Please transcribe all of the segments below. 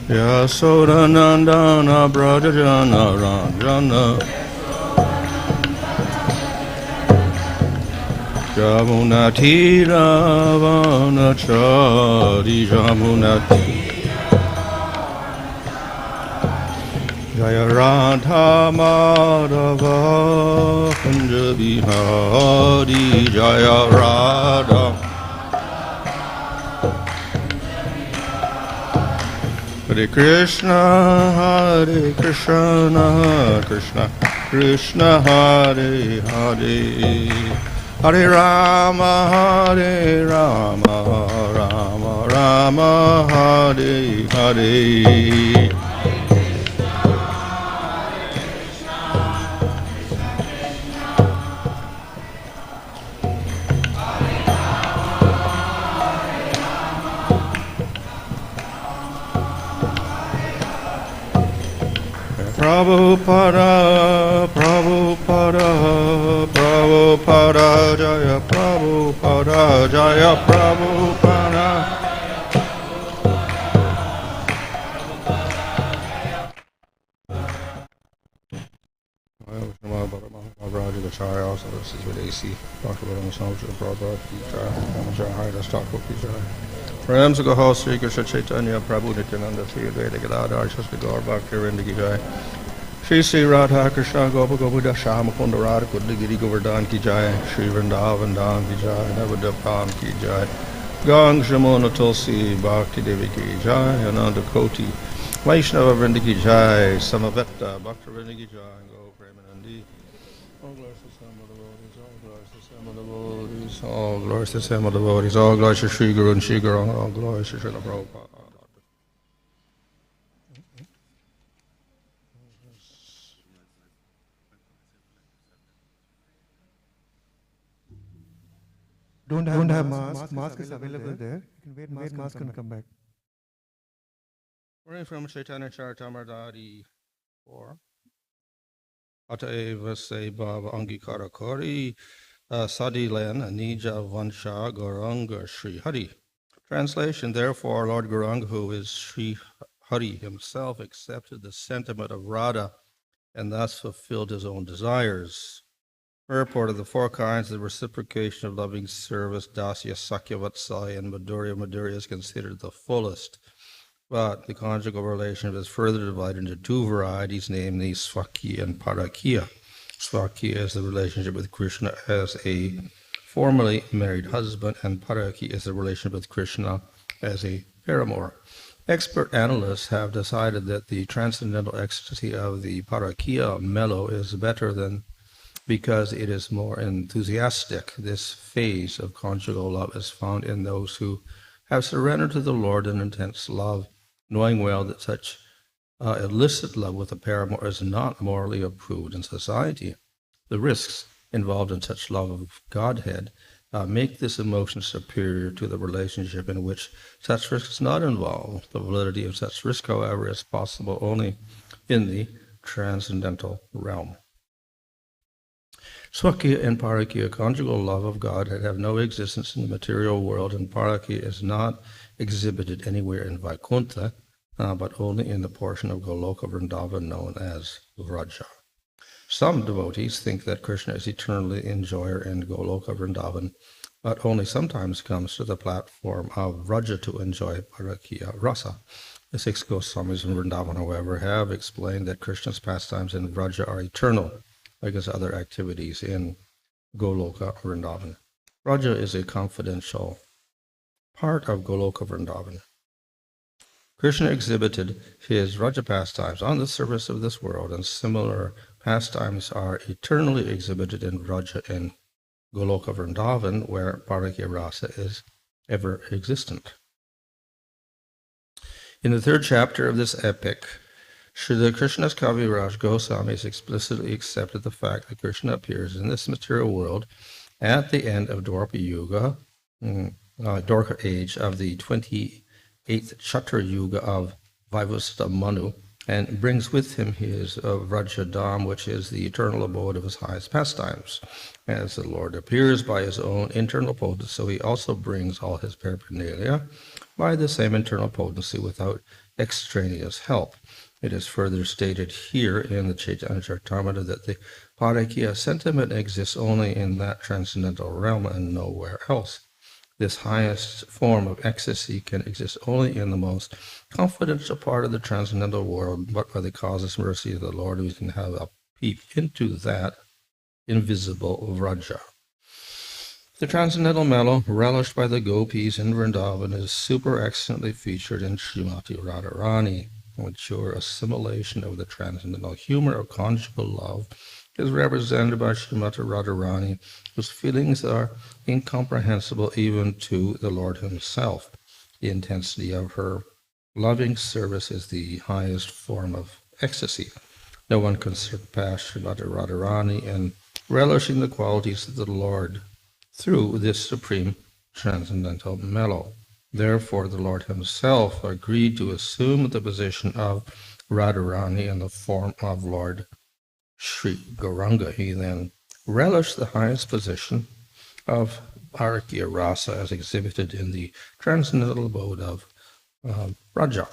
Yasodanandana Brajajana Ranjana Jamunati Ravana Chari Jamunati Jaya Rādhā Madhava Kunja Bihari Jaya Rādhā Hare Kṛṣṇa Hare Kṛṣṇa Kṛṣṇa Kṛṣṇa Hare Hare Hare Rama Hare Rama Rama Rama Hare Hare Prabhupada, Prabhupada, Prabhupada, Jaya Prabhupada, Jaya Prabhupada. Maharaj, the Chai, also this is with AC. Dr. Bhanu Swami Maharaj, Jai Hari Himself. Prayams go house Śrī Caitanya-caritāmṛta Nityananda Śrī Hari Gadadhar Śrī Goloka Vṛndāvana Śrī Rādhā Kṛṣṇa Gopa Gopa Shama Kunda Rādhā Giri Govardhan ki Jai Śrī Vṛndāvana ki Jai Navadapam ki Jai Gang Shamona Tulsi Bhakti Devi ki Jai Ananda Koti Vaishnava Vrinda ki Jai Samavetta Bhakta Vrinda ki Jai Go Premanandi All glories to Sam of the devotees, all glories to Sam of the devotees, all glories to Sam of the devotees, all glories to Sri Guru and Sri Guru, all glories to Srila Prabhupada. Don't have mask. Mask is available there. You can wear mask and come back. We're from Caitanya-caritāmṛta 4. Ataeva se bhāva aṅgīkāra kari, sādhilena, nija, vāñchā, gaurāṅga-śrī-hari. Translation, therefore, Lord Gaurāṅga, who is Śrī Hari Himself, accepted the sentiment of Rādhā and thus fulfilled his own desires. Purport of the 4 kinds of reciprocation of loving service, dāsya, sakhya, vātsalya, and mādhurya. Mādhurya is considered the fullest. But the conjugal relationship is further divided into 2 varieties, namely Svakīya and parakīya. Svakīya is the relationship with Kṛṣṇa as a formerly married husband, and parakīya is the relationship with Kṛṣṇa as a paramour. Expert analysts have decided that the transcendental ecstasy of the parakīya mellow is better than because it is more enthusiastic. This phase of conjugal love is found in those who have surrendered to the Lord in intense love, knowing well that such illicit love with a paramour is not morally approved in society. The risks involved in such love of Godhead make this emotion superior to the relationship in which such risk is not involved. The validity of such risk, however, is possible only in the transcendental realm. Svakīya and parakīya, conjugal love of Godhead, have no existence in the material world, and parakīya is not exhibited anywhere in Vaikuntha, but only in the portion of Goloka Vṛndāvana known as Vrajā. Some devotees think that Kṛṣṇa is eternally enjoyer in Goloka Vṛndāvana, but only sometimes comes to the platform of Vrajā to enjoy parakīya rasa. The 6 Goswamis in Vṛndāvana, however, have explained that Kṛṣṇa's pastimes in Vrajā are eternal, like his other activities in Goloka Vṛndāvana. Vrajā is a confidential part of Goloka Vṛndāvana. Kṛṣṇa exhibited his Vrajā pastimes on the surface of this world, and similar pastimes are eternally exhibited in Vrajā in Goloka Vṛndāvana, where parakīya rasa is ever existent. In the 3rd chapter of this epic, Srila Krishna's Kaviraj Goswamis explicitly accepted the fact that Kṛṣṇa appears in this material world at the end of Dwapara Yuga, Dwarka age of the 28th Chatra Yuga of Vaivasata Manu, and brings with him his Vrajadam, which is the eternal abode of his highest pastimes. As the Lord appears by his own internal potency, so he also brings all his paraphernalia by the same internal potency without extraneous help. It is further stated here in the Caitanya-caritāmṛta that the parakīya sentiment exists only in that transcendental realm and nowhere else. This highest form of ecstasy can exist only in the most confidential part of the transcendental world, but by the causeless mercy of the Lord, we can have a peep into that invisible Vraja. The transcendental mellow, relished by the gopis in Vṛndāvana, is super excellently featured in Srimati Radharani. Mature assimilation of the transcendental humor of conjugal love is represented by Srimati Radharani, whose feelings are incomprehensible even to the Lord himself. The intensity of her loving service is the highest form of ecstasy. No one can surpass Srimati Radharani in relishing the qualities of the Lord through this supreme transcendental mellow. Therefore, the Lord himself agreed to assume the position of Radharani in the form of Lord Śrī Gaurāṅga. He then relished the highest position of parakīya rasa as exhibited in the transcendental abode of Rādhā.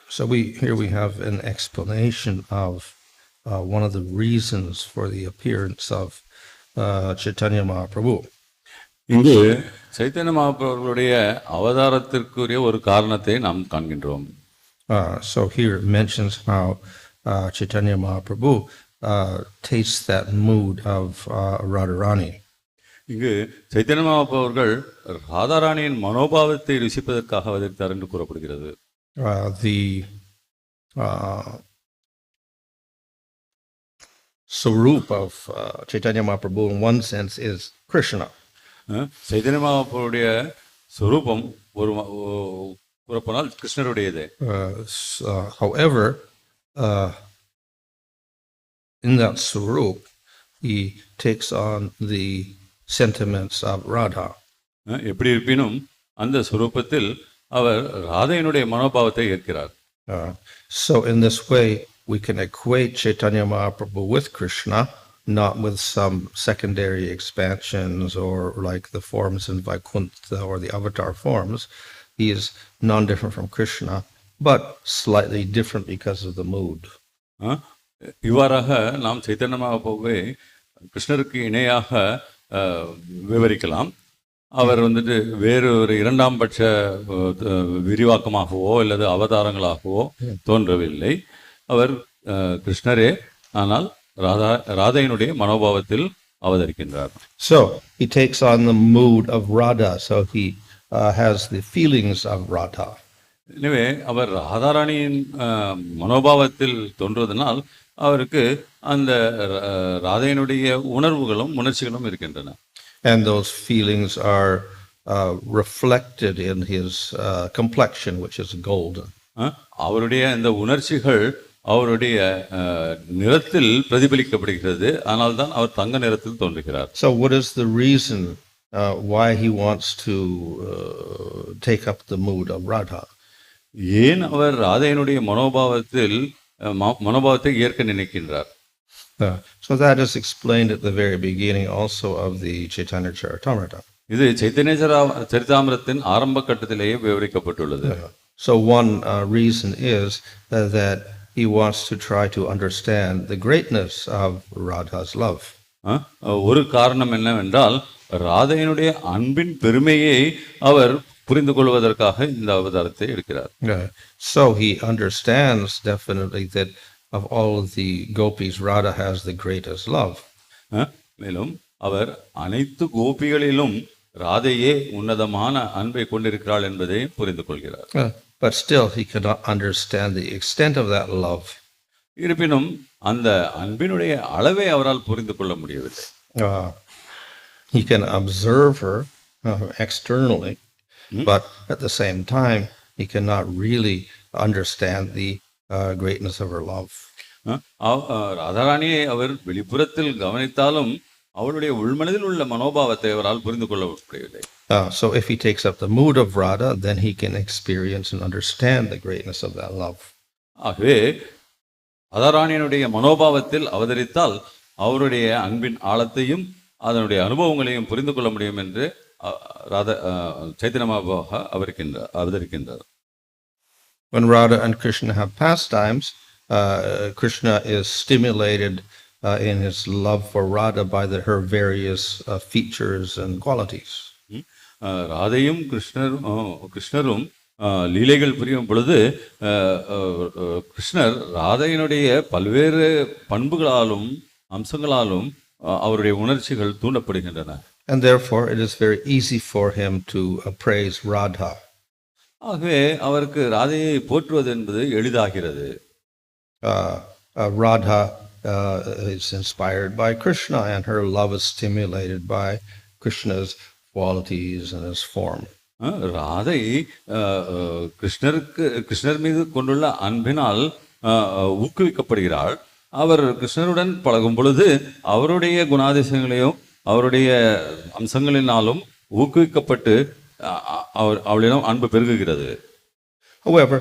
So here we have an explanation of one of the reasons for the appearance of Caitanya Mahāprabhu. இங்கு சைத்தன்ய மகாபிரபுவுடைய அவதாரத்திற்குரிய ஒரு காரணத்தை நாம் காண்கின்றோம். So here it mentions how Caitanya Mahāprabhu tastes that mood of Radharani. இங்கு சைத்தன்ய மகாபிரபு அவர்கள் ராதாராணியின் மனோபாவத்தை ருசிப்பதற்காக அவதரித்தார் என்று கூறப்படுகிறது. The Swarup of Caitanya Mahāprabhu in one sense is Kṛṣṇa. Chaitanya மகாபிரபுவுடைய ஸ்வரூபம் ஒரு கூறப்போனால் கிருஷ்ணருடையது. However, in that Swarup, he takes on the sentiments of Rādhā. எப்படி இருப்பினும் அந்த ஸ்வரூபத்தில் அவர் ராதையினுடைய மனோபாவத்தை ஏற்கிறார். So in this way, we can equate Caitanya Mahāprabhu with Kṛṣṇa, not with some secondary expansions or like the forms in Vaikuntha or the avatar forms. He is non-different from Kṛṣṇa, but slightly different because of the mood. இவ்வாறாக நாம் சைத்தன்ய மகாபிரபுவை கிருஷ்ணருக்கு இணையாக விவரிக்கலாம். அவர் வேறு ஒரு இரண்டாம் பட்ச விரிவாக்கமாகவோ அல்லது அவதாரங்களாகவோ தோன்றவில்லை. அவர் கிருஷ்ணரே, ஆனால் ராதையினுடைய மனோபாவத்தில் அவதரிக்கின்றார். So he takes on the mood of Rādhā, so he has the feelings of Rādhā. எனவே அவர் ராதாராணியின் மனோபாவத்தில் தோன்றுவதனால் அவருக்கு அந்த ராதையினுடைய உணர்வுகளும் உணர்ச்சிகளும் இருக்கின்றன. And those feelings are reflected in his complexion, which is golden. அவருடைய இந்த உணர்ச்சிகள் அவருடைய நிறத்தில் பிரதிபலிக்கப்படுகிறது. ஆனால் தான் அவர் தங்க நிறத்தில் தோன்றுகிறார். So what is the reason why he wants to take up the mood of Rādhā? ஏன் அவர் ராதையினுடைய மனோபாவத்தை ஏற்க நினைக்கின்றார்? So that is explained at the very beginning also of the Caitanya-caritāmṛta. இது சைத்தன்ய சரிதாமிரத்தின் ஆரம்ப கட்டத்திலேயே விவரிக்கப்பட்டுள்ளது. So one reason is that he wants to try to understand the greatness of Radha's love. ஒரு காரணம் என்னவென்றால் ராதையினுடைய அன்பின் பெருமையை அவர் புரிந்து கொள்வதற்காக இந்த அவதாரத்தை எடுக்கிறார். So he understands definitely that of all of the gopis, Rādhā has the greatest love. மேலும் அவர் அனைத்து கோபிகளிலும் ராதையே உன்னதமான அன்பை கொண்டிருக்கிறாள் என்பதை புரிந்து கொள்கிறார். But still he cannot understand the extent of that love. இருப்பினும் அந்த அன்பினுடைய அளவை அவரால் புரிந்து கொள்ள முடியவில்லை. He can observe her externally, but at the same time he cannot really understand the greatness of her love. ராதாராணியை அவர் வெளிப்புறத்தில் கவனித்தாலும் அவருடைய உள்மனதில் உள்ள மனோபாவத்தை அவரால் புரிந்து கொள்ள முடியவில்லை. So if he takes up the mood of Radha, then he can experience and understand the greatness of that love. ஆகவே ராதாராணியனுடைய மனோபாவத்தில் அவதரித்தால் அவருடைய அன்பின் ஆழத்தையும் அதனுடைய அனுபவங்களையும் புரிந்து கொள்ள முடியும் என்று Chaitanya Mahaprabhu அவதரிக்கின்றார். When Radha and Kṛṣṇa have pastimes, Kṛṣṇa is stimulated in his love for Radha by her various features and qualities. ராதையும் கிருஷ்ணரும் லீலைகள் புரியும் பொழுது கிருஷ்ணர் ராதையினுடைய பல்வேறு பண்புகளாலும் அம்சங்களாலும் அவருடைய உணர்ச்சிகள் தூண்டப்படுகின்றன. And therefore it is very easy for him to praise Radha. ஆகவே அவருக்கு ராதையை போற்றுவது என்பது எளிதாகிறது. Radha is inspired by Kṛṣṇa, and her love is stimulated by Kṛṣṇa's qualities and his form. Radhai கிருஷ்ணர் மீது கொண்டுள்ள அன்பினால் ஊக்குவிக்கப்படுகிறாள். அவர் கிருஷ்ணருடன் பழகும் பொழுது அவருடைய குணாதிசயங்களையும் அவருடைய அம்சங்களினாலும் ஊக்குவிக்கப்பட்டு அவளிடம் அன்பு பெருகுகிறது. However,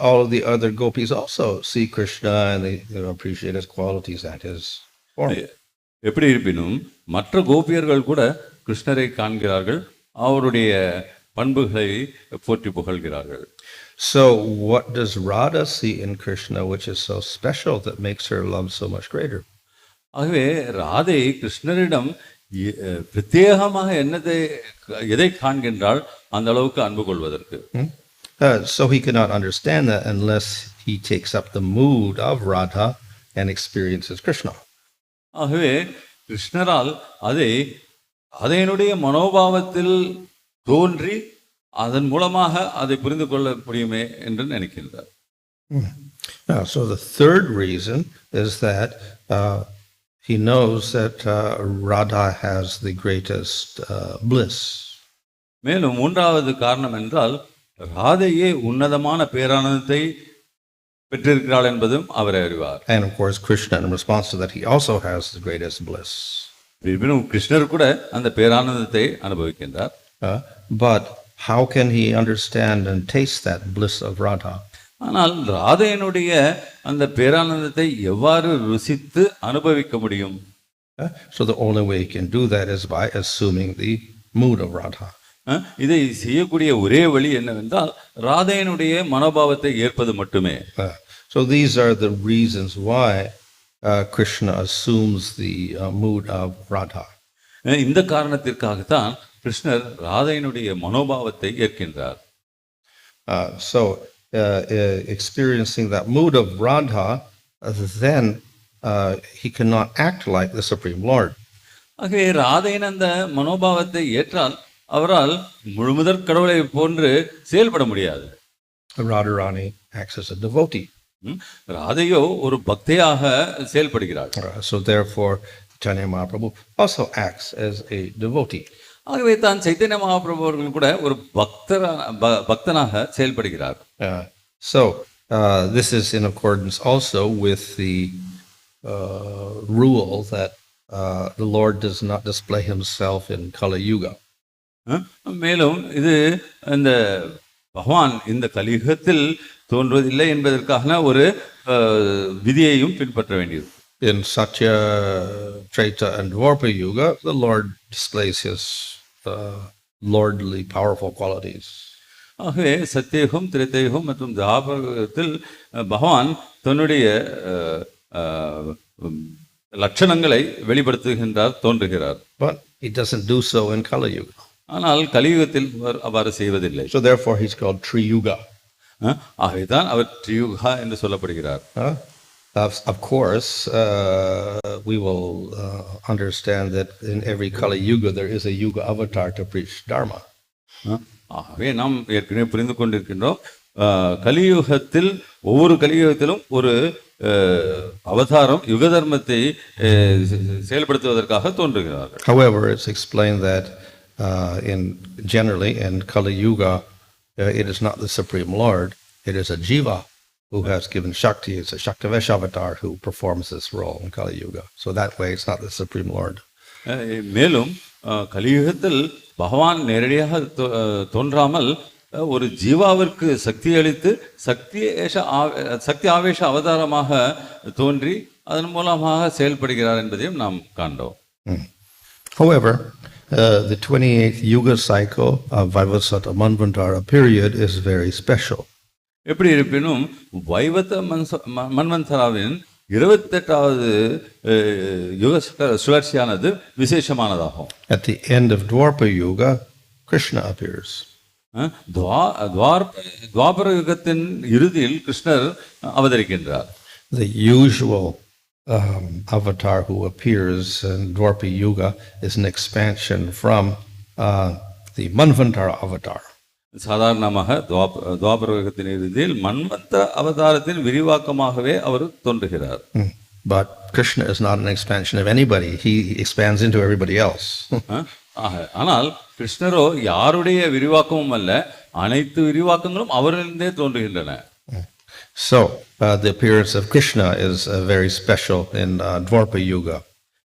all of the other gopis also see Kṛṣṇa and they appreciate his qualities and his form. எப்படி இருப்பினும் மற்ற கோபியர்கள் கூட கிருஷ்ணரை காண்கிறார்கள், அவருடைய பண்புகளை போற்றி புகழ்கிறார்கள். So what does Radha see in Kṛṣṇa which is so special that makes her love so much greater? ஆகவே ராதை கிருஷ்ணரிடம் பிரத்யேகமாக எதை காண்கின்றாள் அந்த அளவுக்கு அன்பு கொள்வதற்கு? So he cannot understand that unless he takes up the mood of Radha and experiences Kṛṣṇa. ஆகவே கிருஷ்ணரால் அதனுடைய மனோபாவத்தில் தோன்றி அதன் மூலமாக அதை புரிந்து கொள்ள முடியுமே என்று நினைக்கின்றார். So the third reason is that he knows that Radha has the greatest bliss. மேலும் மூன்றாவது காரணம் என்றால் ராதையே உன்னதமான பேரானந்தத்தை பெற்றிருக்கிறாள் என்பதும் அவர் அறிவார். And of course Kṛṣṇa, in response to that, he also has the greatest bliss. கிருஷ்ணர் கூட அந்த பேரானந்தத்தை அனுபவிக்கின்றார். But how can he understand and taste that bliss of Radha? ஆனால் ராதையினுடைய அந்த பேரானந்தத்தை எவ்வாறு ருசித்து அனுபவிக்க முடியும்? So the only way he can do that is by assuming the mood of Radha. இதை செய்யக்கூடிய ஒரே வழி என்னவென்றால் ராதையினுடைய மனோபாவத்தை ஏற்பது மட்டுமே. So these are the reasons why Kṛṣṇa assumes the mood of Radha. இந்த காரணத்திற்காகத்தான் கிருஷ்ணர் ராதையினுடைய மனோபாவத்தை ஏற்கின்றார். So experiencing that mood of Radha, then he cannot act like the Supreme Lord. ஆகவே ராதையின் அந்த மனோபாவத்தை ஏற்றால் அவரால் முழுமுதற் கடவுளை போன்று செயல்பட முடியாது. Radharani acts as a devotee. ராதையோ ஒரு பக்தையாக செயல்படுகிறார். So therefore Caitanya Mahāprabhu also acts as a devotee. ஆகவே தான் சைத்தன்ய மகாபிரபு அவர்கள் கூட ஒரு பக்தனாக செயல்படுகிறார். So this is in accordance also with the rule that the Lord does not display himself in Kali Yuga. மேலும் இது இந்த பகவான் இந்த கலியுகத்தில் தோன்றுவதில்லை என்பதற்கான ஒரு விதியையும் பின்பற்ற வேண்டியது. In Satya, Treta and Dvapara Yuga, the Lord displays his lordly, powerful qualities. ஆகவே சத்தியயுகம், திரேதாயுகம் மற்றும் துவாபரத்தில் பகவான் தன்னுடைய லட்சணங்களை வெளிப்படுத்துகின்றார், தோன்றுகிறார். But he doesn't do so in Kali Yuga. ஆனால் கலியுகத்தில் அவ்வாறு செய்வதில்லை. So therefore he's called Triyuga. ஆகவேதான் அவர் ட்ரியுகா என்று சொல்லப்படுகிறார். Of course, we will understand that in every Kali Yuga there is a Yuga avatar to preach Dharma. ஆகவே நாம் ஏற்கனவே புரிந்து கொண்டிருக்கின்றோம், கலியுகத்தில் ஒவ்வொரு கலியுகத்திலும் ஒரு அவதாரம் யுக தர்மத்தை செயல்படுத்துவதற்காக தோன்றுகிறார்கள். However, it's explained that generally in Kali Yuga it is not the Supreme Lord, it is a jiva who has given Shakti. It's a Shaktavesh avatar who performs this role in Kali Yuga. So that way it's not the Supreme Lord. மேலும் கலியுகத்தில் பகவான் நேரடியாக தோன்றாமல் ஒரு ஜீவாவிற்கு சக்தி அளித்து சக்தி ஆவேச அவதாரமாக தோன்றி அதன் மூலமாக செயல்படுகிறார் என்பதையும் நாம் காண்டோம். However, the 28th Yuga cycle of Vaivasata Manvantara period is very special. எப்படி இருப்பினும் வைவத்த மன்வந்தராவின் 28வது யுக சுழற்சியானது விசேஷமானதாகும். At the end of Dwapara Yuga, Kṛṣṇa appears. துவாபர யுகத்தின் இறுதியில் கிருஷ்ணர் அவதரிக்கின்றார். The usual avatar who appears in Dwapara Yuga is an expansion from the Manvantara avatar. சாதாரணமாக துவாபர யுகத்தின் இறுதியில் மன்வந்தர அவதாரத்தின் விரிவாக்கமாகவே அவர் தோன்றுகிறார். But Kṛṣṇa is not an expansion of anybody. He expands into everybody else. ஆனால் கிருஷ்ணரோ யாருடைய விரிவாக்கமும் அல்ல, அனைத்து விரிவாக்கங்களும் அவரிலிருந்தே தோன்றுகின்றன. So the appearance of Kṛṣṇa is very special in Dwapara Yuga.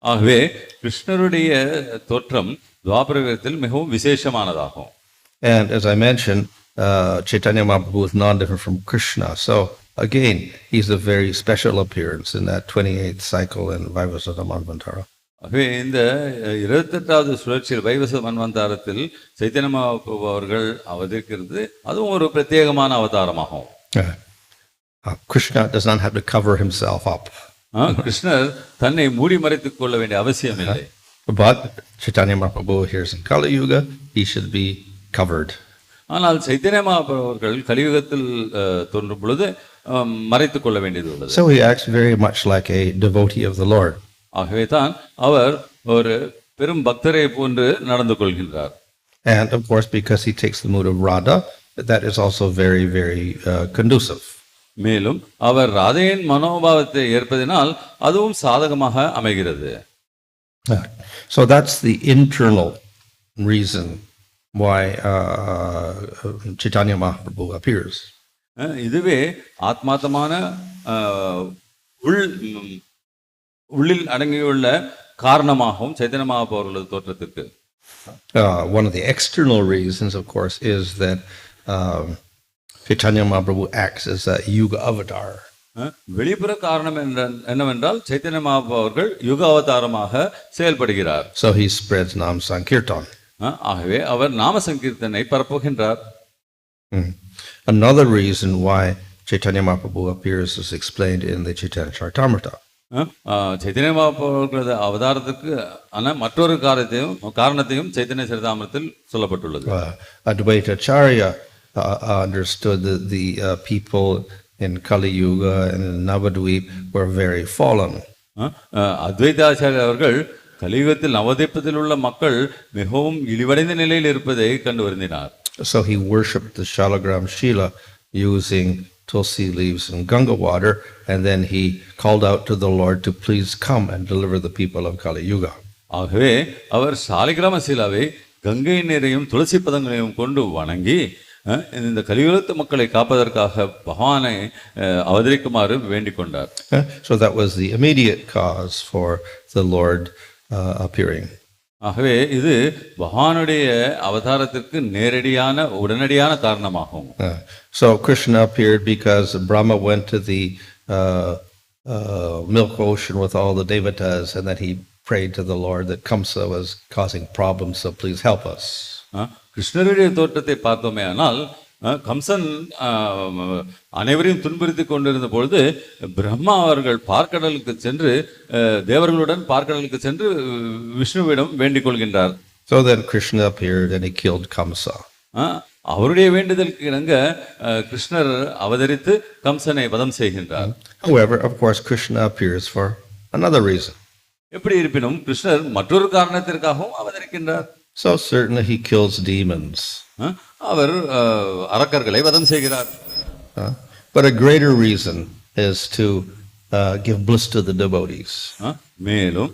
ஆகவே கிருஷ்ணருடைய தோற்றம் துவாபர யுகத்தில் மிகவும் விசேஷமானதாகும். And as I mentioned, Caitanya Mahāprabhu is non-different from Kṛṣṇa. So again, he's a very special appearance in that 28th cycle in Vaivasata Manvantara. ஆகவே இந்த 28வது சுழற்சியில் வைவச மன்வந்தாரத்தில் சைத்தன்ய மகாபிரபு அவர்கள் அவதரிக்கிறது அதுவும் ஒரு பிரத்யேகமான அவதாரமாகும். Kṛṣṇa does not have to cover himself up. கிருஷ்ணர் தன்னை மூடி மறைத்துக் கொள்ள வேண்டிய அவசியம் இல்லை. But Caitanya Mahāprabhu here in Kali Yuga, he should be covered. ஆனால் சைத்தன்ய மகாபிரபு அவர்கள் கலியுகத்தில் தோன்றும் பொழுது மறைத்துக் கொள்ள வேண்டியது உள்ளது. So he acts very much like a devotee of the Lord. ஆகவே தான் அவர் ஒரு பெரும் பக்தரை போன்று நடந்து கொள்கின்றார். And of course, because he takes the mood of Rādhā, that is also very, very conducive. மேலும் அவர் ராதையின் மனோபாவத்தை ஏற்பதினால் அதுவும் சாதகமாக அமைகிறது. So that's the internal reason why Caitanya Mahāprabhu appears. இதுவே ஆத்மார்த்தமான உள்ளில் அடங்கியுள்ள காரணமாகவும் சைத்தன்ய மகாபிரபு அவர்களது தோற்றத்திற்கு. One of the external reasons, of course, is that Caitanya Mahāprabhu acts as a yuga avatar. வெளிப்புற காரணம் என்னவென்றால் சைத்தன்ய மகாபிரபு அவர்கள் யுக அவதாரமாக செயல்படுகிறார். So he spreads Nam Sankirtan. ஆகவே அவர் நாம சங்கீர்த்தனை பரப்புகின்றார். Another reason why Caitanya Mahāprabhu appears is explained in the Caitanya-caritāmṛta. Chaitanya Mahaprabhu அவர்களது அவதாரத்துக்கு மற்றொரு காரணத்தையும் சைத்தன்ய சரிதாமிரத்தில் சொல்லப்பட்டுள்ளது. Advaitacharya understood that the people in Kali Yuga and in Navadvip were very fallen. அத்வைதாச்சாரிய அவர்கள் கலியுகத்தில் நவதீபத்தில் உள்ள மக்கள் மிகவும் இழிவடைந்த நிலையில் இருப்பதை கண்டு வருந்தினார். So he worshipped the Shalagram Shila using tulsi leaves and Ganga water, and then he called out to the Lord to please come and deliver the people of Kali Yuga. ஆகவே அவர் சாலிகிராம சீலாவை கங்கை நீரையும் துளசி பதங்களையும் கொண்டு வணங்கி இந்த கலியுகத்து மக்களை காப்பதற்காக பகவானை அவதரிக்குமாறு வேண்டிக் கொண்டார். So that was the immediate cause for the Lord appearing. ஆகவே இது பகவானுடைய அவதாரத்திற்கு நேரடியான உடனடியான காரணமாகும். So Kṛṣṇa appeared because Brahma went to the milk ocean with all the devatas, and then he prayed to the Lord that Kamsa was causing problems, so please help us. கிருஷ்ணருடைய தோற்றத்தை பார்த்தோமே ஆனால் கம்சன் அனைவரையும் துன்புறுத்தி கொண்டிருந்த பொழுது பிரம்மா அவர்கள் பார்க்கடலுக்கு சென்று தேவர்களுடன் பார்க்கடலுக்கு சென்று விஷ்ணுவிடம் வேண்டிக் கொள்கின்றார். So then Kṛṣṇa appeared and he killed Kamsa. அவருடைய வேண்டுதலுக்கு இணங்க கிருஷ்ணர் அவதரித்து கம்சனை வதம் செய்கின்றார். However, of course, Kṛṣṇa appears for another reason. எப்படி இருப்பினும் கிருஷ்ணர் மற்றொரு காரணத்திற்காகவும் அவதரிக்கின்றார். So certainly he kills demons. அவர் அரக்கர்களை வதம் செய்கிறார். But a greater reason is to give bliss to the devotees. மேலும்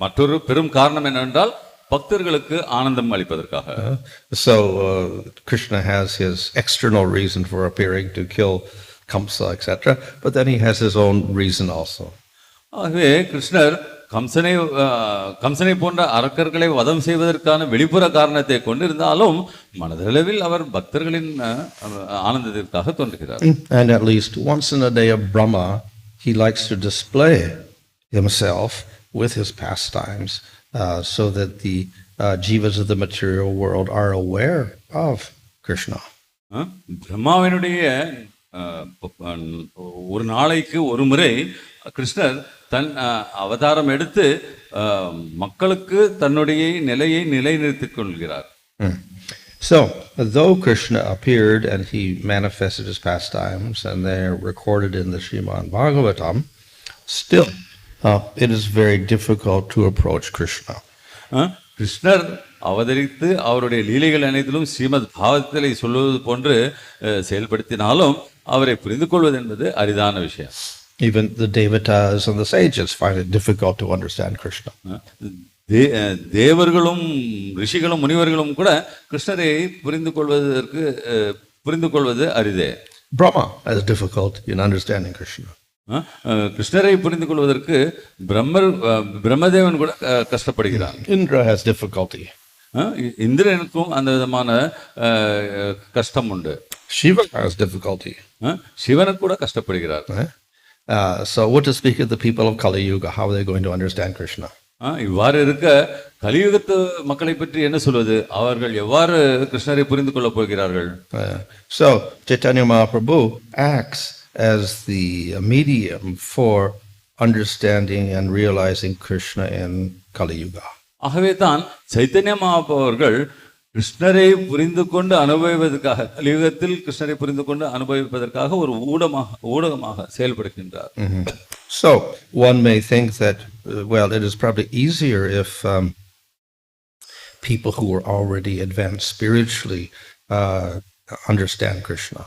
மற்றொரு பெரும் காரணம் என்னவென்றால் பக்தர்களுக்கு ஆனந்தம் அளிப்பதற்காக. So Kṛṣṇa has his external reason for appearing to kill Kamsa, etc. But then he has his own reason also. ஆகவே கிருஷ்ணர் கம்சனை போன்ற அரக்கர்களை வதம் செய்வதற்கான வெளிப்புற காரணத்தை கொண்டிருந்தாலும் மனதளவில் அவர் பக்தர்களின் ஆனந்தத்திற்காக தோன்றுகிறார். And at least once in a day of Brahma, he likes to display himself with his pastimes so that the jivas of the material world are aware of Kṛṣṇa. பிரம்மாவினுடைய ஒரு நாளைக்கு ஒரு முறை கிருஷ்ணர் தன் அவதாரம் எடுத்து மக்களுக்கு தன்னுடைய நிலையை நிலைநிறுத்திக் கொள்கிறார். So, though Kṛṣṇa appeared and he manifested his pastimes, and they're recorded in the Śrīmad Bhāgavatam, still it is very difficult to approach Kṛṣṇa. கிருஷ்ணர் அவதரித்து அவருடைய லீலைகள் அனைத்திலும் ஸ்ரீமத் பாகவதத்தை சொல்வது போன்று செயல்படுத்தினாலும் அவரை புரிந்து கொள்வது என்பது அரிதான விஷயம். Even the devatas and the sages find it difficult to understand Kṛṣṇa. தேவர்களும் ரிஷிகளும் முனிவர்களும் கூட கிருஷ்ணரை புரிந்து கொள்வது அரிதே. Brahma has difficulty in understanding Kṛṣṇa. கிருஷ்ணரை புரிந்து கொள்வதற்கு பிரம்மதேவன் கூட கஷ்டப்படுகிறார். Indra has difficulty. இந்திரனுக்கும் அந்த விதமான கஷ்டம் உண்டு. Shiva has difficulty. சிவனுக்கு கூட கஷ்டப்படுகிறார். So what to speak of the people of Kali Yuga? How are they going to understand Kṛṣṇa? இவ்வாறு இருக்க கலியுகத்து மக்களை பற்றி என்ன சொல்வது? அவர்கள் எவ்வாறு கிருஷ்ணரை புரிந்து கொள்ளப் போகிறார்கள்? So Caitanya Mahāprabhu acts as the medium for understanding and realizing Kṛṣṇa in Kali Yuga. ஆகவே தான் சைத்தன்ய மகாபிரபு அவர்கள் கிருஷ்ணரை புரிந்து கொண்டு அனுபவிப்பதற்காக கலியுகத்தில் கிருஷ்ணரை புரிந்து கொண்டு அனுபவிப்பதற்காக ஒரு ஊடகமாக செயல்படுகின்றார். So one may think that well, it is probably easier if people who are already advanced spiritually understand Kṛṣṇa.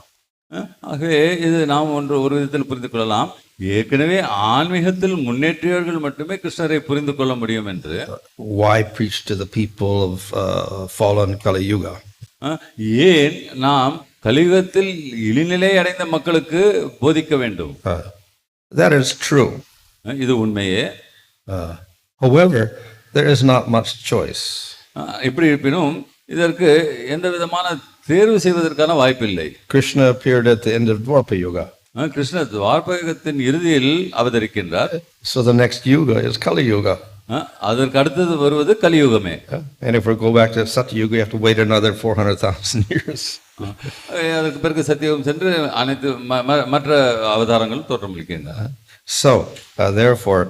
ஆகவே இது நாம் ஒரு விதத்தில் புரிந்து கொள்ளலாம், ஏற்கனவே ஆன்மீகத்தில் முன்னேற்றியவர்கள் மட்டுமே கிருஷ்ணரை புரிந்து கொள்ள முடியும் என்று. Why preach to the people of fallen Kali Yuga? ஏன் நாம் கலியுகத்தில் இழிநிலை அடைந்த மக்களுக்கு போதிக்க வேண்டும்? That is true. இது உண்மையே. However, there is not much choice. இப்படி இருப்பினும் இதற்கு எந்த விதமான தேர்வு செய்வதற்கான வாய்ப்பில்லை. Kṛṣṇa appeared at the end of Dwāpa Yuga. கிருஷ்ணர் துவாபர யுகத்தின் இறுதியில் அவதரிக்கின்றார். So the next yuga is Kali Yuga. அதற்கு அடுத்தது வருவது கலியுகமே. And if we go back to Satya Yuga, you have to wait another 400,000 years. அதற்கு பிறகு சத்தியுகம் சென்று அனைத்து மற்ற அவதாரங்கள் தோற்றமளிக்கின்றன. So therefore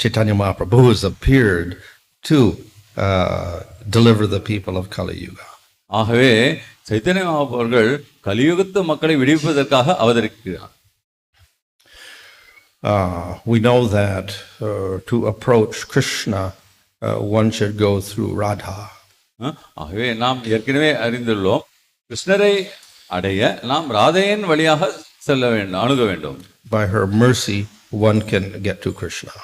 Caitanya Mahāprabhu has appeared to deliver the people of Kali Yuga. ஆகவே சைத்தன்ய மகாபிரபு அவர்கள் கலியுகத்து மக்களை விடுவிப்பதற்காக அவதரிக்கிறார். We know that to approach Kṛṣṇa one should go through Rādhā. ஆகவே நாம் ஏற்கனவே அறிந்துள்ளோம், கிருஷ்ணரை அடைய நாம் ராதையின் வழியாக செல்ல வேண்டும், அணுக வேண்டும். By her mercy one can get to Kṛṣṇa.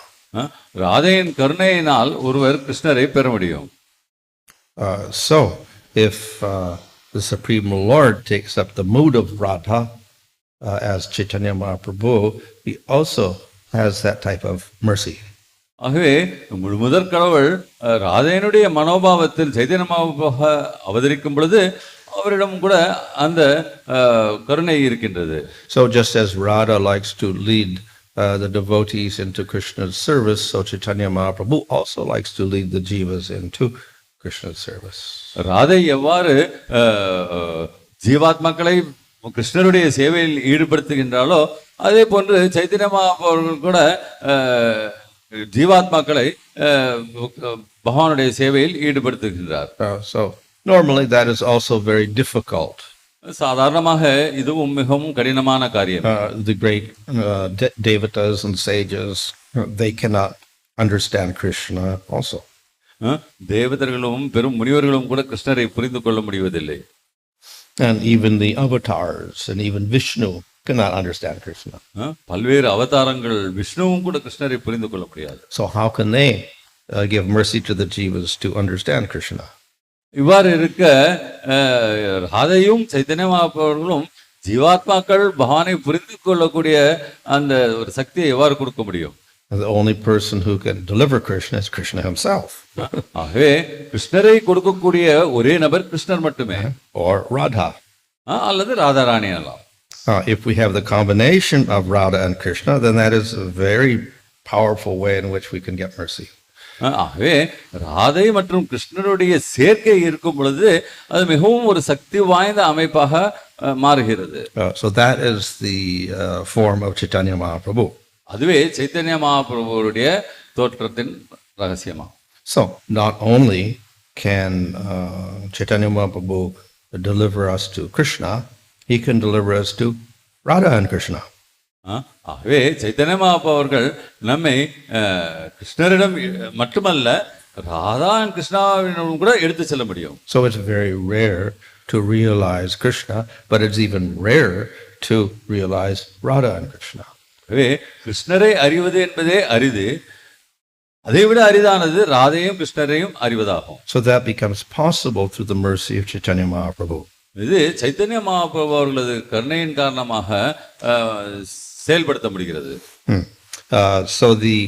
ராதையின் கருணையினால் ஒருவர் கிருஷ்ணரை பெற முடியும். So if the Supreme Lord takes up the mood of Rādhā as Caitanya Mahāprabhu, he also has that type of mercy. ஆகவே முதற் கடவுள் ராதையினுடைய மனோபாவத்தில் சைத்தன்ய மகாபிரபு அவதரிக்கும் பொழுது அவரிடம் கூட அந்த கருணை இருக்கின்றது. So just as Rādhā likes to lead the devotees into Kṛṣṇa's service, so Caitanya Mahāprabhu also likes to lead the jivas into Kṛṣṇa's service. Radhai எவ்வாறு ஜீவாத்மாக்களை கிருஷ்ணருடைய சேவையில் ஈடுபடுத்துகின்றாலோ அதே போன்று சைத்தன்ய மகாபிரபு கூட ஜீவாத்மாக்களை பகவானுடைய சேவையில் ஈடுபடுத்துகின்றார். So normally that is also very difficult. சாதாரணமாக இதுவும் மிகவும் கடினமான காரியம். The great devatas and sages, they cannot understand Kṛṣṇa also. தேவதர்களும் பெரும் முனிவர்களும் கூட கிருஷ்ணரை புரிந்து கொள்ள முடிவதில்லை. And even the avatars and even Vishnu cannot understand Kṛṣṇa. பல்வேறு அவதாரங்கள் விஷ்ணுவும் கூட கிருஷ்ணரை புரிந்து கொள்ள முடியாது. So how can they give mercy to the jivas to understand Kṛṣṇa? இவ்வாறு இருக்க ராதையும் சைத்தன்ய மகாபிரபுவும் ஜீவாத்மாக்கள் பகவானை புரிந்து கொள்ளக்கூடிய அந்த ஒரு சக்தியை எவ்வாறு கொடுக்க முடியும்? The only person who can deliver Kṛṣṇa is Kṛṣṇa himself. ஆகவே கிருஷ்ணரை கொடுக்கக்கூடிய ஒரே நபர் கிருஷ்ணர் மட்டுமே. Or Rādhā. அல்லது ராதாராணி எல்லாம். If we have the combination of Rādhā and Kṛṣṇa, then that is a very powerful way in which we can get mercy. ஆகவே ராதை மற்றும் கிருஷ்ணருடைய சேர்க்கை இருக்கும் பொழுது அது மிகவும் ஒரு சக்தி வாய்ந்த அமைப்பாக மாறுகிறது. So that is the form of Caitanya Mahāprabhu. அதுவே சைத்தன்ய மகாபிரபுவுடைய தோற்றத்தின் ரகசியமா. So not only can Caitanya Mahāprabhu deliver us to Kṛṣṇa, he can deliver us to Rādhā and Kṛṣṇa. ஆகவே சைத்தன்ய மகாபிரபு அவர்கள் நம்மை கிருஷ்ணரிடம் மட்டுமல்ல ராதா கிருஷ்ணாவிடம் கூட எடுத்து செல்ல முடியும். So it's very rare to realize Kṛṣṇa, but it's even rarer to realize Rādhā and Kṛṣṇa. ஆகவே கிருஷ்ணரை அறிவது என்பதே அரிது, அதை விட அரிதானது ராதையும் கிருஷ்ணரையும் அறிவதாகும். So that becomes possible through the mercy of Caitanya Mahāprabhu. இது சைத்தன்ய மகாபிரபு அவர்களது கருணையின் காரணமாக செயல்படுத்த முடிகிறது. So the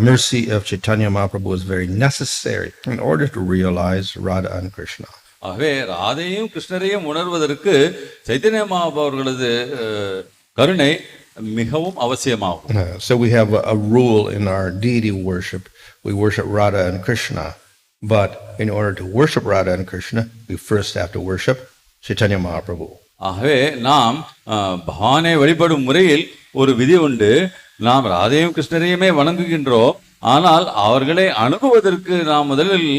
mercy of Caitanya Mahāprabhu is very necessary in order to realize Rādhā and Kṛṣṇa. ஆகவே ராதையும் கிருஷ்ணரையும் உணர்வதற்கு சைத்தன்ய மகாபிரபு அவர்களது கருணை மிகவும் அவசியமாகும். So we have a rule in our deity worship. We worship Rādhā and Kṛṣṇa, but in order to worship Rādhā and Kṛṣṇa, we first have to worship Caitanya Mahāprabhu. ஆகவே நாம் பகவானை வழிபடும் முறையில் ஒரு விதி உண்டு. நாம் ராதையும் கிருஷ்ணரையுமே வணங்குகின்றோம், ஆனால் அவர்களை அணுகுவதற்கு நாம் முதலில்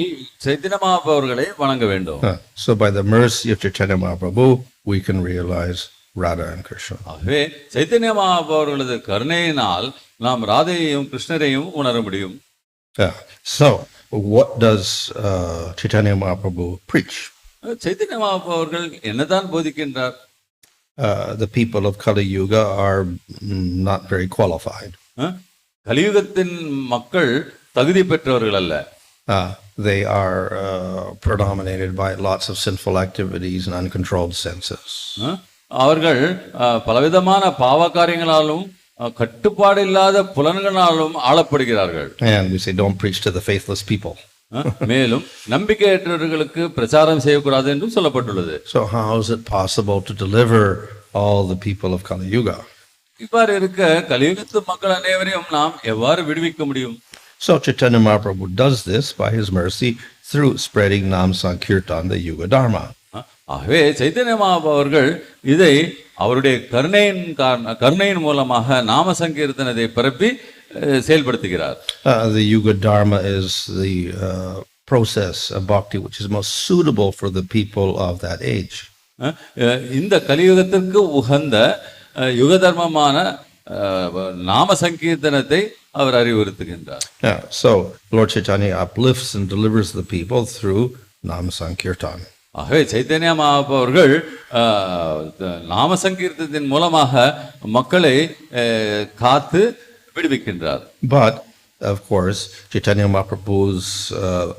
சைத்தன்ய மகாபிரபு அவர்களை வணங்க வேண்டும். So by the mercy of Caitanya Mahāprabhu, we can realize Rādhā and Kṛṣṇa. ஆகவே சைத்தன்ய மகாபிரபு அவர்களது கருணையினால் நாம் ராதையையும் கிருஷ்ணரையும் உணர முடியும். So what does Caitanya Mahāprabhu preach? Chaitanya Mahaprabhu அவர்கள் என்னதான் போதிக்கின்றார்? The people of Kali Yuga are not very qualified. கலியுகத்தின் மக்கள் தகுதி பெற்றவர்கள் அல்ல. They are predominated by lots of sinful activities and uncontrolled senses. அவர்கள் பலவிதமான பாவ காரியங்களாலும் கட்டுப்பாடு இல்லாத புலன்களாலும் ஆளப்படுகிறார்கள். And we say don't preach to the faithless people. மேலும் நம்பிக்கையற்றவர்களுக்கு பிரச்சாரம் செய்யக்கூடாது என்றும் சொல்லப்பட்டுள்ளது. So how is it possible to deliver all the people of Kali Yuga? இவ்வாறு இருக்க கலியுகத்து மக்கள் அனைவரையும் நாம் எவ்வாறு விடுவிக்க முடியும்? So Caitanya Mahāprabhu does this by his mercy through spreading Nam Sankirtan, the Yuga Dharma. ஆகவே சைத்தன்ய மகாபிரபு அவர்கள் இதை அவருடைய கருணையின் மூலமாக நாம சங்கீர்த்தனத்தை பரப்பி செயல்படுத்துகிறார். The Yuga Dharma is the process of bhakti which is most suitable for the people of that age. இந்த கலியுகத்திற்கு உகந்த யுக தர்மமான நாம சங்கீர்த்தனத்தை அவர் அறிவுறுத்துகின்றார். So Lord Chaitanya uplifts and delivers the people through Nam Sankirtan. ஆகவே சைத்தன்ய மகாபிரபு அவர்கள் நாம சங்கீர்த்தத்தின் மூலமாக மக்களை காத்து விடுவிக்கின்றார். But of course Caitanya Mahaprabhu's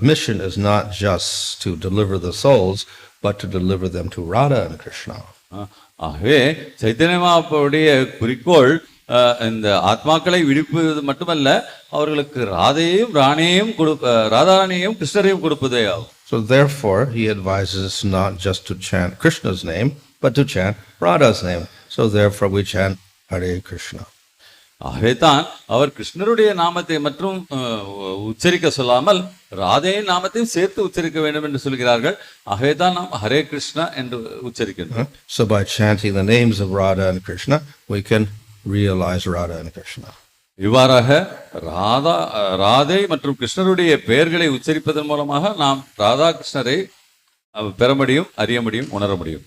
mission is not just to deliver the souls, but to deliver them to Rādhā and Kṛṣṇa. ஆகவே சைத்தன்ய மகாபிரபுடைய குறிக்கோள் இந்த ஆத்மாக்களை விடுவிப்பது மட்டுமல்ல, அவர்களுக்கு ராதையையும் ராதாராணியையும் கிருஷ்ணரையும் கொடுப்பதே ஆகும். So therefore he advises us not just to chant Krishna's name, but to chant Radha's name. So therefore we chant Hare Kṛṣṇa. ஆகவே தான் அவர் கிருஷ்ணருடைய நாமத்தை மற்றும் உச்சரிக்க சொல்லாமல் ராதையின் நாமத்தையும் சேர்த்து உச்சரிக்க வேண்டும் என்று சொல்கிறார்கள். ஆகவே தான் நாம் ஹரே கிருஷ்ணா என்று உச்சரிக்கின்றோம். So by chanting the names of Rādhā and Kṛṣṇa, we can realize Rādhā and Kṛṣṇa. இவ்வாறாக ராதை மற்றும் கிருஷ்ணருடைய பெயர்களை உச்சரிப்பதன் மூலமாக நாம் ராதா கிருஷ்ணரை பெற முடியும், அறிய முடியும், உணர முடியும்.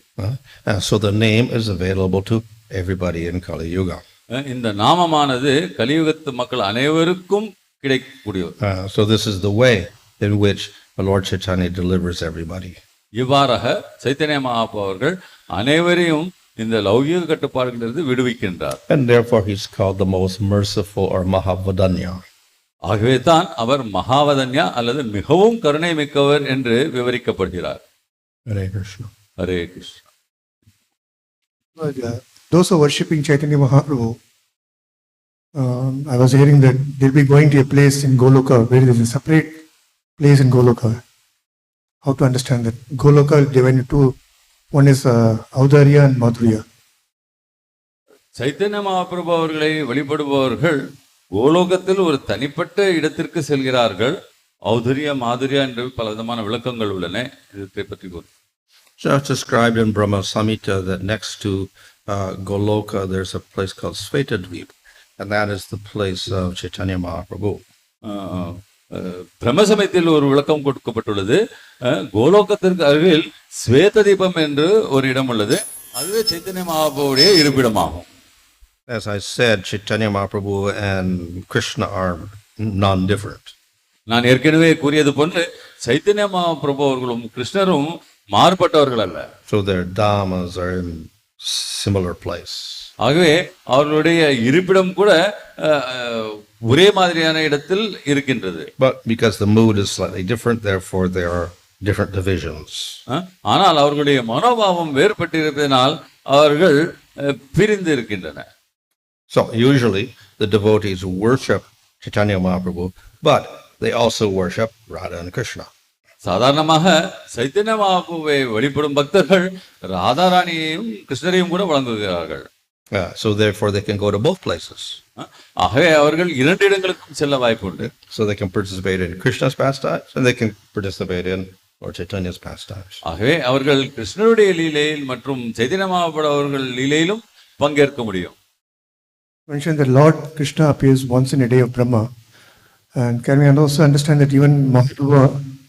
So the name is available to everybody in Kali Yuga. இந்த நாமமானது கலியுகத்து மக்கள் அனைவருக்கும் கிடைக்கக்கூடியது. So this is the way in which the Lord Chaitanya delivers everybody. இவ்வாறாக சைத்தன்ய மகாபிரபு அவர்கள் அனைவரையும் இந்த லௌகிக கட்டுப்பாடுகளிலிருந்து விடுவிக்கின்றார். And therefore he is called the most merciful or Mahavadanya. ஆகவே தான் அவர் மகாவதன்யா அல்லது மிகவும் கருணை மிக்கவர் என்று விவரிக்கப்படுகிறார். Hare Kṛṣṇa. Hare Krishna. Those who are worshipping Caitanya Mahāprabhu I was hearing that they'll be going to a place in Goloka where there is a separate place in Goloka. How to understand that? Goloka is divided into two. One is Audharya and Mādhurya. Chaitanya Mahaprabhu அவர்களை வழிபடுபவர்கள் கோலோகத்தில் ஒரு தனிப்பட்ட இடத்திற்கு செல்கிறார்கள். ஔதர்யா மாதுரியா என்று பல விதமான விளக்கங்கள் உள்ளன. இதை பற்றி Just described in Brahma Samhita that next to Goloka there's a place called Svetadvip, and that is the place of Caitanya Mahāprabhu. பிரம்மசமயத்தில் ஒரு விளக்கம் கொடுக்கப்பட்டுள்ளது. கோலோகத்திற்கு அருகில் ஸ்வேததீபம் என்று ஒரு இடம் உள்ளது. அதுவே Chaitanya மகாபிரபுவுடைய இருப்பிடமாகும். As I said, Caitanya Mahāprabhu and Kṛṣṇa are non-different. நான் ஏற்கனவே கூறியது போன்று சைத்தன்ய மகாபிரபு அவர்களும் கிருஷ்ணரும் மாறுபட்டவர்கள் அல்ல. So their dhammas are in similar place. ஆகவே அவர்களுடைய இருப்பிடம் கூட ஒரே மாதிரியான இடத்தில் இருக்கின்றது. But because the mood is slightly different, therefore there are different divisions. ஆனால் அவர்களுடைய மனோபாவம் வேறுபட்டிருப்பதனால் அவர்கள் பிரிந்து இருக்கின்றன. So usually the devotees worship Caitanya Mahāprabhu, but they also worship Rādhā and Kṛṣṇa. சாதாரணமாக சைத்தன்ய மகாபிரபுவை வழிபடும் பக்தர்கள் ராதாராணியையும் கிருஷ்ணரையும் கூட வழங்குகிறார்கள். So therefore they can go to both places. ஆகவே அவர்கள் இரண்டு இடங்களுக்கும் செல்ல வாய்ப்பு உண்டு. So they can participate in Krishna's pastimes and they can participate in Lord Chaitanya's pastimes. ஆகவே அவர்கள் கிருஷ்ணருடைய லீலையில் மற்றும் சைத்தன்ய மகாபிரபு அவர்கள் லீலையிலும் பங்கேற்க முடியும். Mentioned that Lord Kṛṣṇa appears once in a day of Brahma, and can we also understand that even Mahaprabhu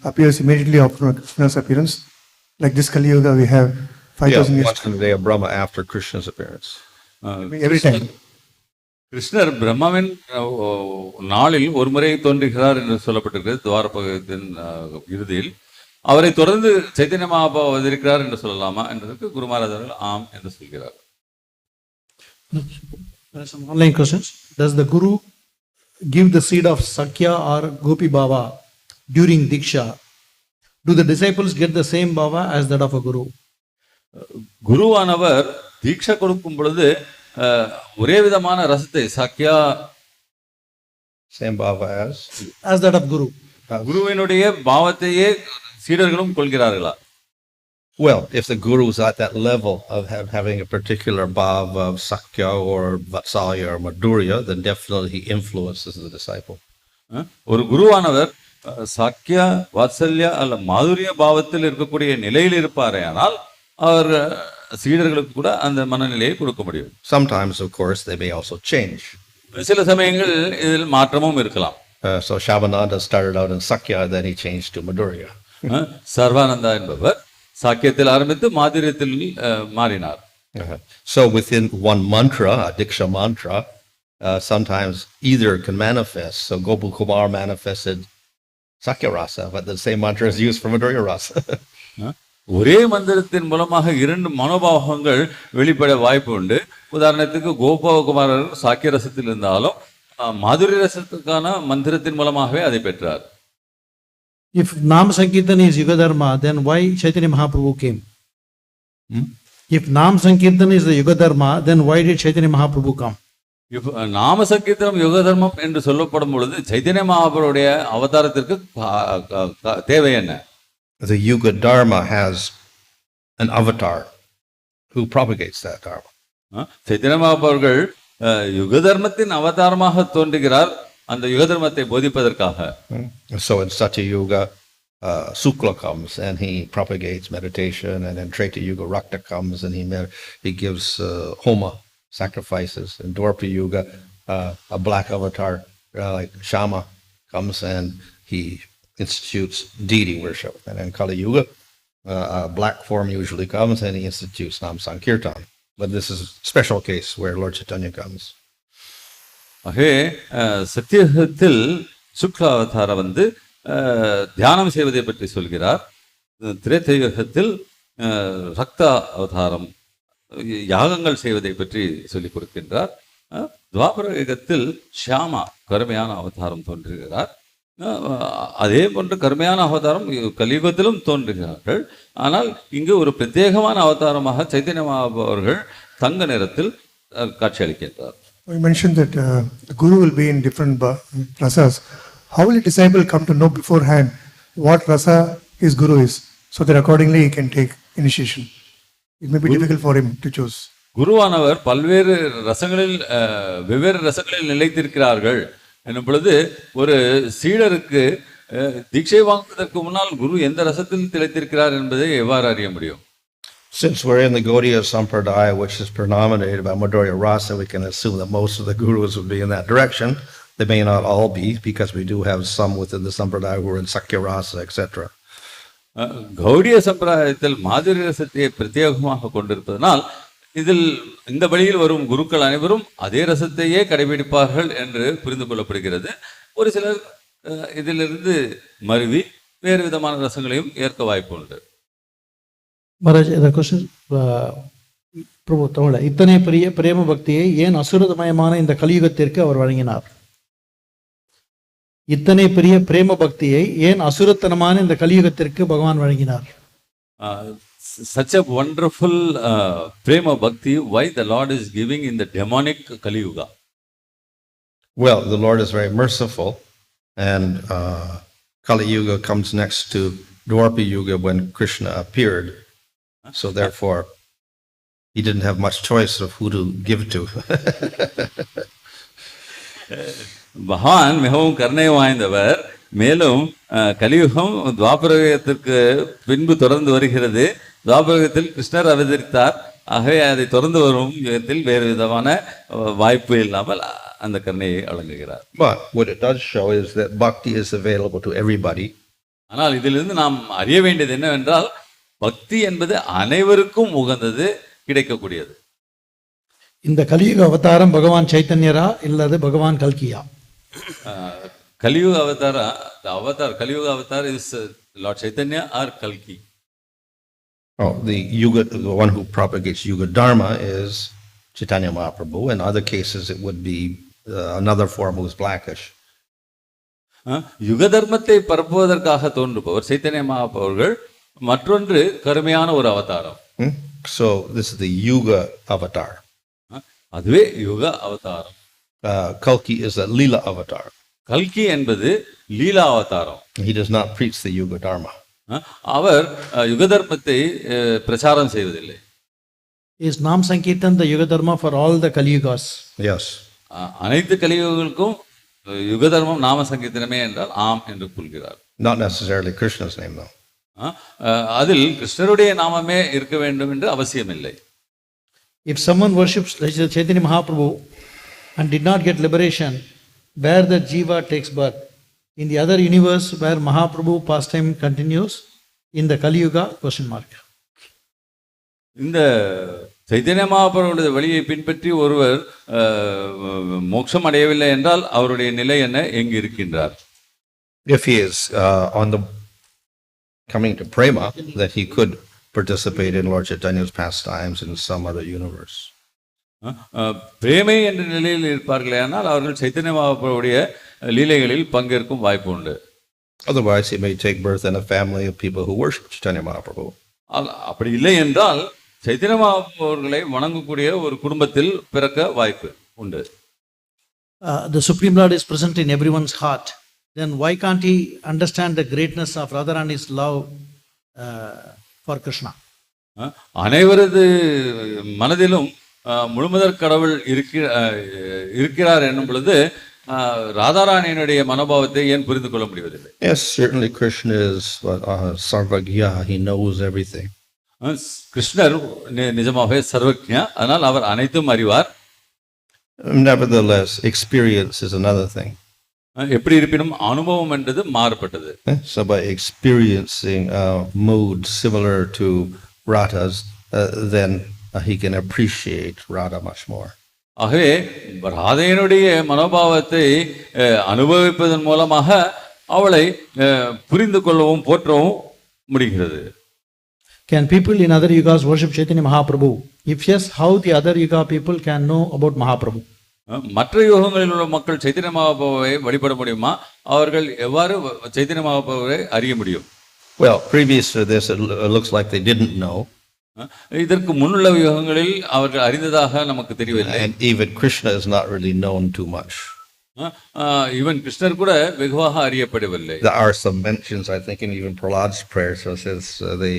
appears immediately after Krishna's appearance? Like this Kali Yuga, we have 5,000 years. Once in the day of Brahma after Krishna's appearance. Every time. கிருஷ்ணர் பிரம்மாவின் நாளில் ஒரு முறை தோன்றுகிறார் என்று சொல்லப்பட்டிருக்கிறது. துவாரபகத்தின் இறுதியில் அவரை தொடர்ந்து சைத்தன்ய மகாபிரபு அவதரிக்கிறார் என்று சொல்லலாமா என்றதுக்கு குரு மகாராஜ் அவர்கள் ஆம் என்று சொல்கிறார். Some online questions. Does the Guru give the seed of sakhya or gopi bhava during diksha? Do the disciples get the same bhava as that of a Guru? குருவானவர் தீட்சை கொடுக்கும் பொழுது ஒரே விதமான ரசத்தை Shakya Same bhava as that of Guru. குருவினுடைய பாவத்தையே சீடர்களும் கொள்கிறார்களா? Well, if the guru is at that level of having a particular bhava of sakhya or vātsalya or mādhurya, then definitely he influences the disciple. ஒரு குருவானவர் சாக்கியா வாத்சல்யா அல்ல மாதுரிய பாவத்தில் இருக்கக்கூடிய நிலையில் இருப்பாரே ஆனால் அவர் சீடர்களுக்கு கூட அந்த மனநிலையை கொடுக்க முடியும். Sometimes, of course, they may also change. சில சமயங்கள் இதில் மாற்றமும் இருக்கலாம். So Shāvananda started out in sakhya, then he changed to mādhurya. Sarvananda என்பவர் சாக்கியத்தில் ஆரம்பித்து மாதுரியத்தில் மாறினார். So within one mantra, a diksha mantra, sometimes either can manifest. So Gopal Kumar manifested sakhya rasa, but the same mantra is used for mādhurya rasa. ஒரே மந்திரத்தின் மூலமாக இரண்டு மனோபாவங்கள் வெளிப்பட வாய்ப்பு உண்டு. உதாரணத்துக்கு கோபாலகுமாரர் சாக்கிய ரசத்தில் இருந்தாலும் மாதுரிய ரசத்துக்கான மந்திரத்தின் மூலமாகவே அதை பெற்றார். If Nam Sankirtan is Yuga Dharma, then why Chaitanya Mahaprabhu came? If Nam Sankirtan is the Yuga Dharma, then why did Chaitanya Mahaprabhu come? நாம சங்கீர்த்தனம் யுக தர்மம் என்று சொல்லப்படும் பொழுது சைத்தன்ய மகாபிரபுடைய அவதாரத்திற்கு தேவை என்ன? The Yuga Dharma has an avatar who propagates that dharma. Chaitanya மகாபிரபுகள் யுக தர்மத்தின் அவதாரமாக தோன்றுகிறார் அந்த யுக தர்மத்தை போதிப்பதற்காக. So in Satya Yuga, Sukla comes and he propagates meditation, and in Treta Yuga, Rakta comes and he gives homa, sacrifices. In Dwapara Yuga, a black avatar like Shama comes and he institutes deity worship. And in Kali Yuga, a black form usually comes and he institutes Nam Sankirtan. But this is a special case where Lord Chaitanya comes. ஆகவே சத்தியத்தில் சுக்ல அவதாரம் வந்து தியானம் செய்வதை பற்றி சொல்கிறார். திரேதயுகத்தில் ரக்த அவதாரம் யாகங்கள் செய்வதை பற்றி சொல்லிக் கொடுக்கின்றார். துவாபர யுகத்தில் ஷியாமா கருமையான அவதாரம் தோன்றுகிறார். அதே போன்ற கருமையான அவதாரம் கலியுகத்திலும் தோன்றுகிறார்கள். ஆனால் இங்கு ஒரு பிரத்யேகமான அவதாரமாக சைத்தன்ய மகாபிரபு அவர்கள் தங்க நிறத்தில் காட்சியளிக்கின்றார். You mentioned that the guru will be in different rasas. How will a disciple come to know beforehand what rasa his guru is, so that accordingly he can take initiation? It may be difficult for him to choose. குருவானவர் பல்வேறு ரசங்களில் வெவ்வேறு ரசங்களில் நிலைத்திருக்கிறார்கள் என்னும் பொழுது ஒரு சீடருக்கு தீட்சை வாங்குவதற்கு முன்னால் குரு எந்த ரசத்தில் திளைத்திருக்கிறார் என்பதை எவ்வாறு அறிய முடியும்? Since we're in the Gaudiya Sampradaya, which is predominated by Madhurya Rasa, we can assume that most of the gurus would be in that direction. They may not all be, because we do have some within the Sampradaya who are in Sakhya Rasa, etc. Gaudiya சம்பிரதாயத்தில் மாதுரிய ரசத்தை பிரத்யேகமாக கொண்டிருப்பதனால் இதில் இந்த வழியில் வரும் குருக்கள் அனைவரும் அதே ரசத்தையே கடைபிடிப்பார்கள் என்று புரிந்து கொள்ளப்படுகிறது. ஒரு சிலர் இதிலிருந்து மருவி வேறு விதமான ரசங்களையும் ஏற்க வாய்ப்பு உண்டு. Maharaj, the question, Prabhu, தமிழ இத்தனை பெரிய பிரேம பக்தியை ஏன் அசுரமயமான இந்த கலியுகத்திற்கு அவர் வழங்கினார்? இத்தனை பெரிய பிரேம பக்தியை ஏன் அசுரத்தனமான இந்த கலியுகத்திற்கு பகவான் வழங்கினார்? Such a wonderful prema bhakti, why the Lord is giving in the demonic Kali Yuga? Well, the Lord is very merciful, and Kali Yuga comes next to Dwapara Yuga when Kṛṣṇa appeared. So therefore, he didn't have much choice of who to give to. பகவான் மிகவும் கருணை வாய்ந்தவர். மேலும் கலியுகம் துவாபரகத்திற்கு பின்பு தொடர்ந்து வருகிறது. துவாபரகத்தில் கிருஷ்ணர் அவதரித்தார். ஆகவே அதை தொடர்ந்து வரும் விதத்தில் வேறு விதமான வாய்ப்பு இல்லாமல் அந்த கருணையை வழங்குகிறார். But what it does show is that bhakti is available to everybody. ஆனால் இதிலிருந்து நாம் அறிய வேண்டியது என்னவென்றால், பக்தி என்பது அனைவருக்கும் உகந்தது, கிடைக்கக்கூடியது. இந்த கலியுக அவதாரம் பகவான் சைத்தன்யரா இல்லது பகவான் கல்கியா? கலியுக அவதாரா, கலியுக Avatar is Lord Chaitanya or Kalki? Oh, the one who propagates Yuga Dharma is Caitanya Mahāprabhu. In other cases, it would be another form who is blackish. யுக தர்மத்தை பரப்புவதற்காக தோன்றுபவர் சைத்தன்ய மகாபிரபுகள். மற்றொன்று கருமையான ஒரு அவதாரம். So this is the Yuga avatar. அதுவே யுக அவதாரம். Kalki is a Leela avatar. கல்கி என்பது லீலா அவதாரம். He does not preach the Yuga Dharma. அவர் யுக தர்மத்தை பிரச்சாரம் செய்வதில்லை. Is Nam Sankirtan the Yuga Dharma for all the Kaliyugas? Yes. அனைத்து கலியுகங்களுக்கும் யுக தர்மம் நாம சங்கீர்த்தனமே என்றால் ஆம் என்று கூறுகிறார். Not necessarily Krishna's name though. அதில் கிருஷ்ணருடைய நாமமே இருக்க வேண்டும் என்று அவசியம் இல்லை. If someone worships Chaitanya Mahaprabhu and did not get liberation, where the jiva takes birth? In the other universe where Mahaprabhu pastime continues in the Kali Yuga? இந்த சைத்தன்ய மகாபிரபுடைய வழியை பின்பற்றி ஒருவர் மோட்சம் அடையவில்லை என்றால் அவருடைய நிலை என்ன, எங்கு இருக்கின்றார்? If he is on the coming to prema, that he could participate in Lord Chaitanya's pastimes in some other universe. பிரேமை என்ற நிலையில் இருப்பார்களே ஆனால் அவர்கள் சைத்தன்ய மகாபிரபுடைய லீலைகளில் பங்கேற்கும் வாய்ப்பு உண்டு. Otherwise, he may take birth in a family of people who worship Caitanya Mahāprabhu. அப்படி இல்லை என்றால் சைத்தன்ய மகாபிரபுவை வணங்கக்கூடிய ஒரு குடும்பத்தில் பிறக்க வாய்ப்பு உண்டு. The Supreme Lord is present in everyone's heart. Then why can't he understand the greatness of Radharani's love for Kṛṣṇa? அனைவரது மனதிலும் முழுமுதற் கடவுள் இருக்கிறார் என்னும் பொழுது ராதாராணியினுடைய மனோபாவத்தை ஏன் புரிந்து கொள்ள முடிவதில்லை? Yes, certainly Kṛṣṇa is sarvagya. He knows everything. கிருஷ்ணர் நிஜமாகவே சர்வஜ்ஞா, அதனால் அவர் அனைத்தும் அறிவார். Nevertheless, experience is another thing. எப்படி இருப்பினும் அனுபவம் என்றது மாறுபட்டது. So by experiencing a mood similar to Radha's, then he can appreciate Radha much more. ஆகவே ராதையினுடைய மனோபாவத்தை அனுபவிப்பதன் மூலமாக அவளை புரிந்து கொள்ளவும் போற்றவும் முடிகிறது. Can people in other yugas worship Chaitanya Mahaprabhu? If yes, how the other yuga people can know about Mahaprabhu? மற்ற யுகங்களில் உள்ள மக்கள் சைத்தன்ய மகாபிரபுவை வழிபட முடியுமா? அவர்கள் எவ்வாறு சைத்தன்ய மகாபிரபுவை அறிய முடியும்? Well, previous to this, it looks like they didn't know. இதற்கு முன்னுள்ள யுகங்களில் அவர்கள் அறிந்ததாக நமக்கு தெரியவில்லை. And even Kṛṣṇa is not really known too much. Even கிருஷ்ணர் கூட வெகுவாக அறியப்படவில்லை. There are some mentions, I think, in even Prahlad's prayer, so it says they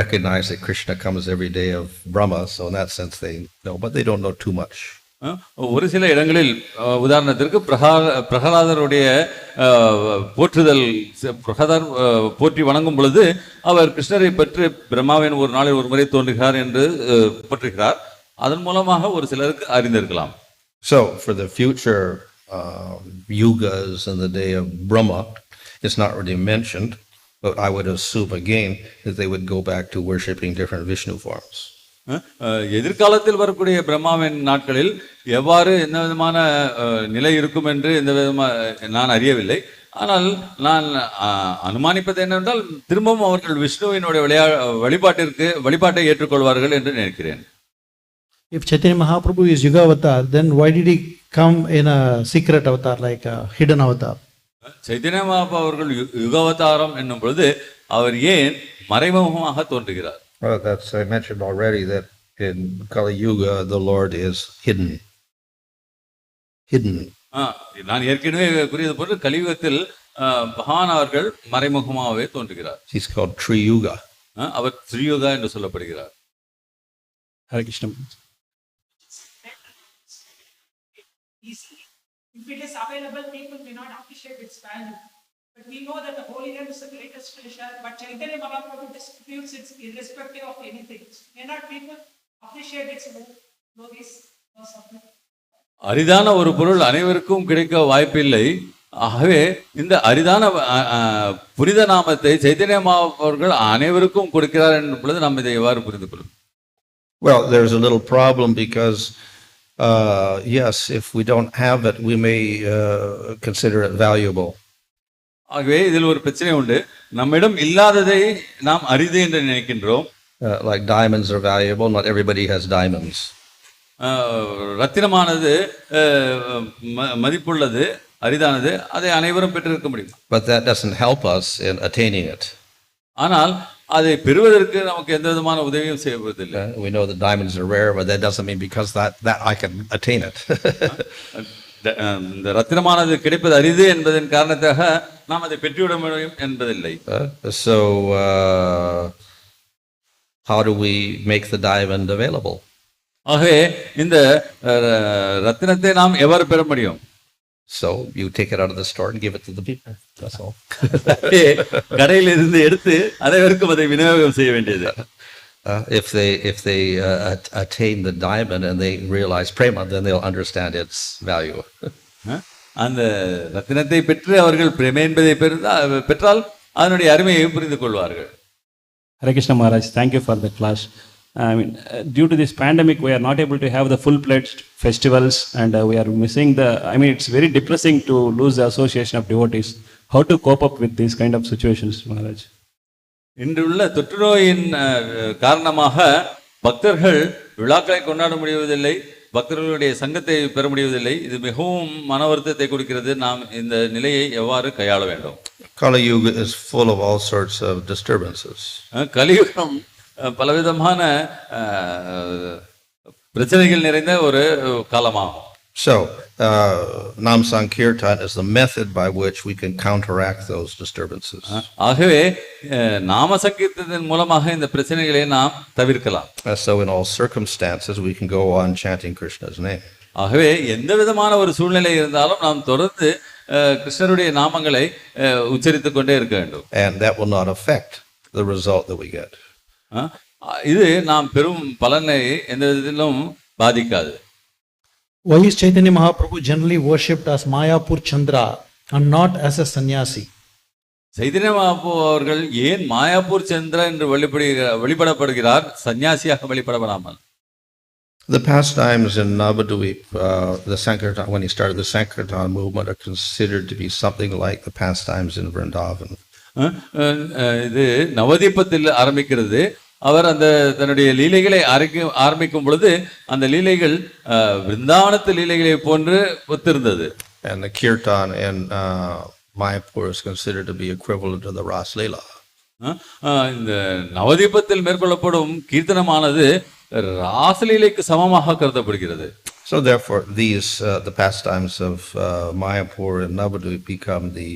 recognize that Kṛṣṇa comes every day of Brahma, so in that sense they know, but they don't know too much. ஒரு சில இடங்களில் உதாரணத்திற்கு பிரகலாதருடைய போற்றுதல், பிரகலாதர் போற்றி வணங்கும் பொழுது அவர் கிருஷ்ணரை பற்றி பிரம்மாவின் ஒரு நாளில் ஒரு முறை தோன்றுகிறார் என்று போற்றுகிறார். அதன் மூலமாக ஒரு சிலருக்கு அறிந்திருக்கலாம். So for the future yugas in the day of Brahma, it's not really mentioned, but I would assume again that they would go back to worshipping different Vishnu forms. எதிர்காலத்தில் வரக்கூடிய பிரம்மாவின் நாட்களில் எவ்வாறு எந்த விதமான நிலை இருக்கும் என்று எந்த விதமாக நான் அறியவில்லை. ஆனால் நான் அனுமானிப்பது என்னவென்றால் திரும்பவும் அவர்கள் விஷ்ணுவினுடைய வழிபாட்டை ஏற்றுக்கொள்வார்கள் என்று நினைக்கிறேன். If Caitanya Mahāprabhu is Yuga avatar, then why did he come in a secret avatar, like a hidden avatar? Chaitanya Mahaprabhu அவர்கள் யுகாவதாரம் என்னும் பொழுது அவர் ஏன் மறைமுகமாக தோன்றுகிறார்? Well, that's I mentioned already that in Kali Yuga the Lord is hidden. நான் ஏற்கனவே கூறியது போன்று கலியுகத்தில் பகவான் அவர்கள் மறைமுகமாகவே தோன்றுகிறார். He's called Triyuga. அவர் ஸ்ரீயுகா என்று சொல்லப்படுகிறார். Hare Krishna. If it is available, people may not appreciate its value. But we know that the Holy Name is the greatest treasure, but Caitanya Mahāprabhu distributes it irrespective of anything. May not people appreciate its glories or something? அரிதான ஒரு பொருள் அனைவருக்கும் கிடைக்க வாய்ப்பில்லை. ஆகவே இந்த அரிதான புனித நாமத்தை சைத்தன்ய மகாபிரபு அனைவருக்கும் கொடுக்கிறார் என்ற பொழுது நாம் இதை எவ்வாறு புரிந்து கொள்ளும்? Well, there's a little problem because yes, if we don't have it, we may consider it valuable. ஆகவே இதில் ஒரு பிரச்சனை உண்டு. நம்மிடம் இல்லாததை நாம் அரிது என்று நினைக்கின்றோம். Like diamonds are valuable, not everybody has diamonds. ரத்தினமானது மதிப்புள்ளது, அரிதானது, அதை அனைவரும் பெற்றிருக்க முடியும். But that doesn't help us in attaining it. ஆனால் அதை பெறுவதற்கு நமக்கு எந்த விதமான உதவியும் செய்வதில்லை. We know that diamonds are rare, but that doesn't mean because that I can attain it. இந்த ரத்தினமானது கிடைப்பது அரிது என்பதன் காரணத்தாக நாம் அதை பெற்றுவிட முடியும் என்பதில்லை. So how do we make the diamond available? ஆகவே இந்த ரத்தினத்தை நாம் எவ்வாறு பெற முடியும்? So you take it out of the store and give it to the people. That's all. கடையில் இருந்து எடுத்து அனைவருக்கும் அதை விநியோகம் செய்ய வேண்டியது. If they attain the diamond and they realize prema, then they'll understand its value. அந்த ரத்தினத்தை பெற்று அவர்கள் பிரேம என்பதை பெற்றால் அதனுடைய அருமையை புரிந்து கொள்வார்கள். Hare Krishna Maharaj, thank you for the class. I mean, due to this pandemic, we are not able to have the full-fledged festivals, and we are missing the. I mean, it's very depressing to lose the association of devotees. How to cope up with these kind of situations, Maharaj? இன்றுள்ள தொற்று நோயின் காரணமாக பக்தர்கள் விழாக்களை கொண்டாட முடிவதில்லை, பக்தர்களுடைய சங்கத்தை பெற முடிவதில்லை. இது மிகவும் மன வருத்தத்தை கொடுக்கிறது. நாம் இந்த நிலையை எவ்வாறு கையாள வேண்டும்? Kali Yuga is full of all sorts of disturbances. கலியுகம் பலவிதமான பிரச்சனைகள் நிறைந்த ஒரு காலமாகும். So, Nam Sankirtan is the method by which we can counteract those disturbances. ஆகவே நாம சங்கீர்த்தத்தின் மூலமாக இந்த பிரச்சனைகளை நாம் தவிர்க்கலாம். So, in all circumstances, we can go on chanting Krishna's name. ஆகவே எந்த விதமான ஒரு சூழ்நிலை இருந்தாலும் நாம் தொடர்ந்து கிருஷ்ணருடைய நாமங்களை உச்சரித்துக் கொண்டே இருக்க வேண்டும். And that will not affect the result that we get. இது நாம் பெரும் பலனை எந்த விதத்திலும் பாதிக்காது. Why is Caitanya Mahāprabhu generally worshipped as Mayapur Chandra and not as a sannyasi? Chaitanya Mahaprabhu அவர்கள் ஏன் மாயாப்பூர் சந்திர என்று வழிபடப்படுகிறார், சன்னியாசியாக வழிபடப்படாமல்? The pastimes in Navadvip, the Sankirtan, when he started the Sankirtan movement, are considered to be something like the pastimes in Vṛndāvana. இது நவதீபத்தில் ஆரம்பிக்கிறது. அவர் அந்த தன்னுடைய லீலைகளை ஆரம்பிக்கும் பொழுது அந்த லீலைகள் விருந்தாவனத்து லீலைகளை போன்று ஒத்திருந்தது. And the kirtan in Mayapur is considered to be equivalent to the Ras Leela. இந்த நவதீபத்தில் மேற்கொள்ளப்படும் கீர்த்தனமானது ராசலீலைக்கு சமமாக கருதப்படுகிறது. So therefore, these the pastimes of Mayapur and Navadvip become the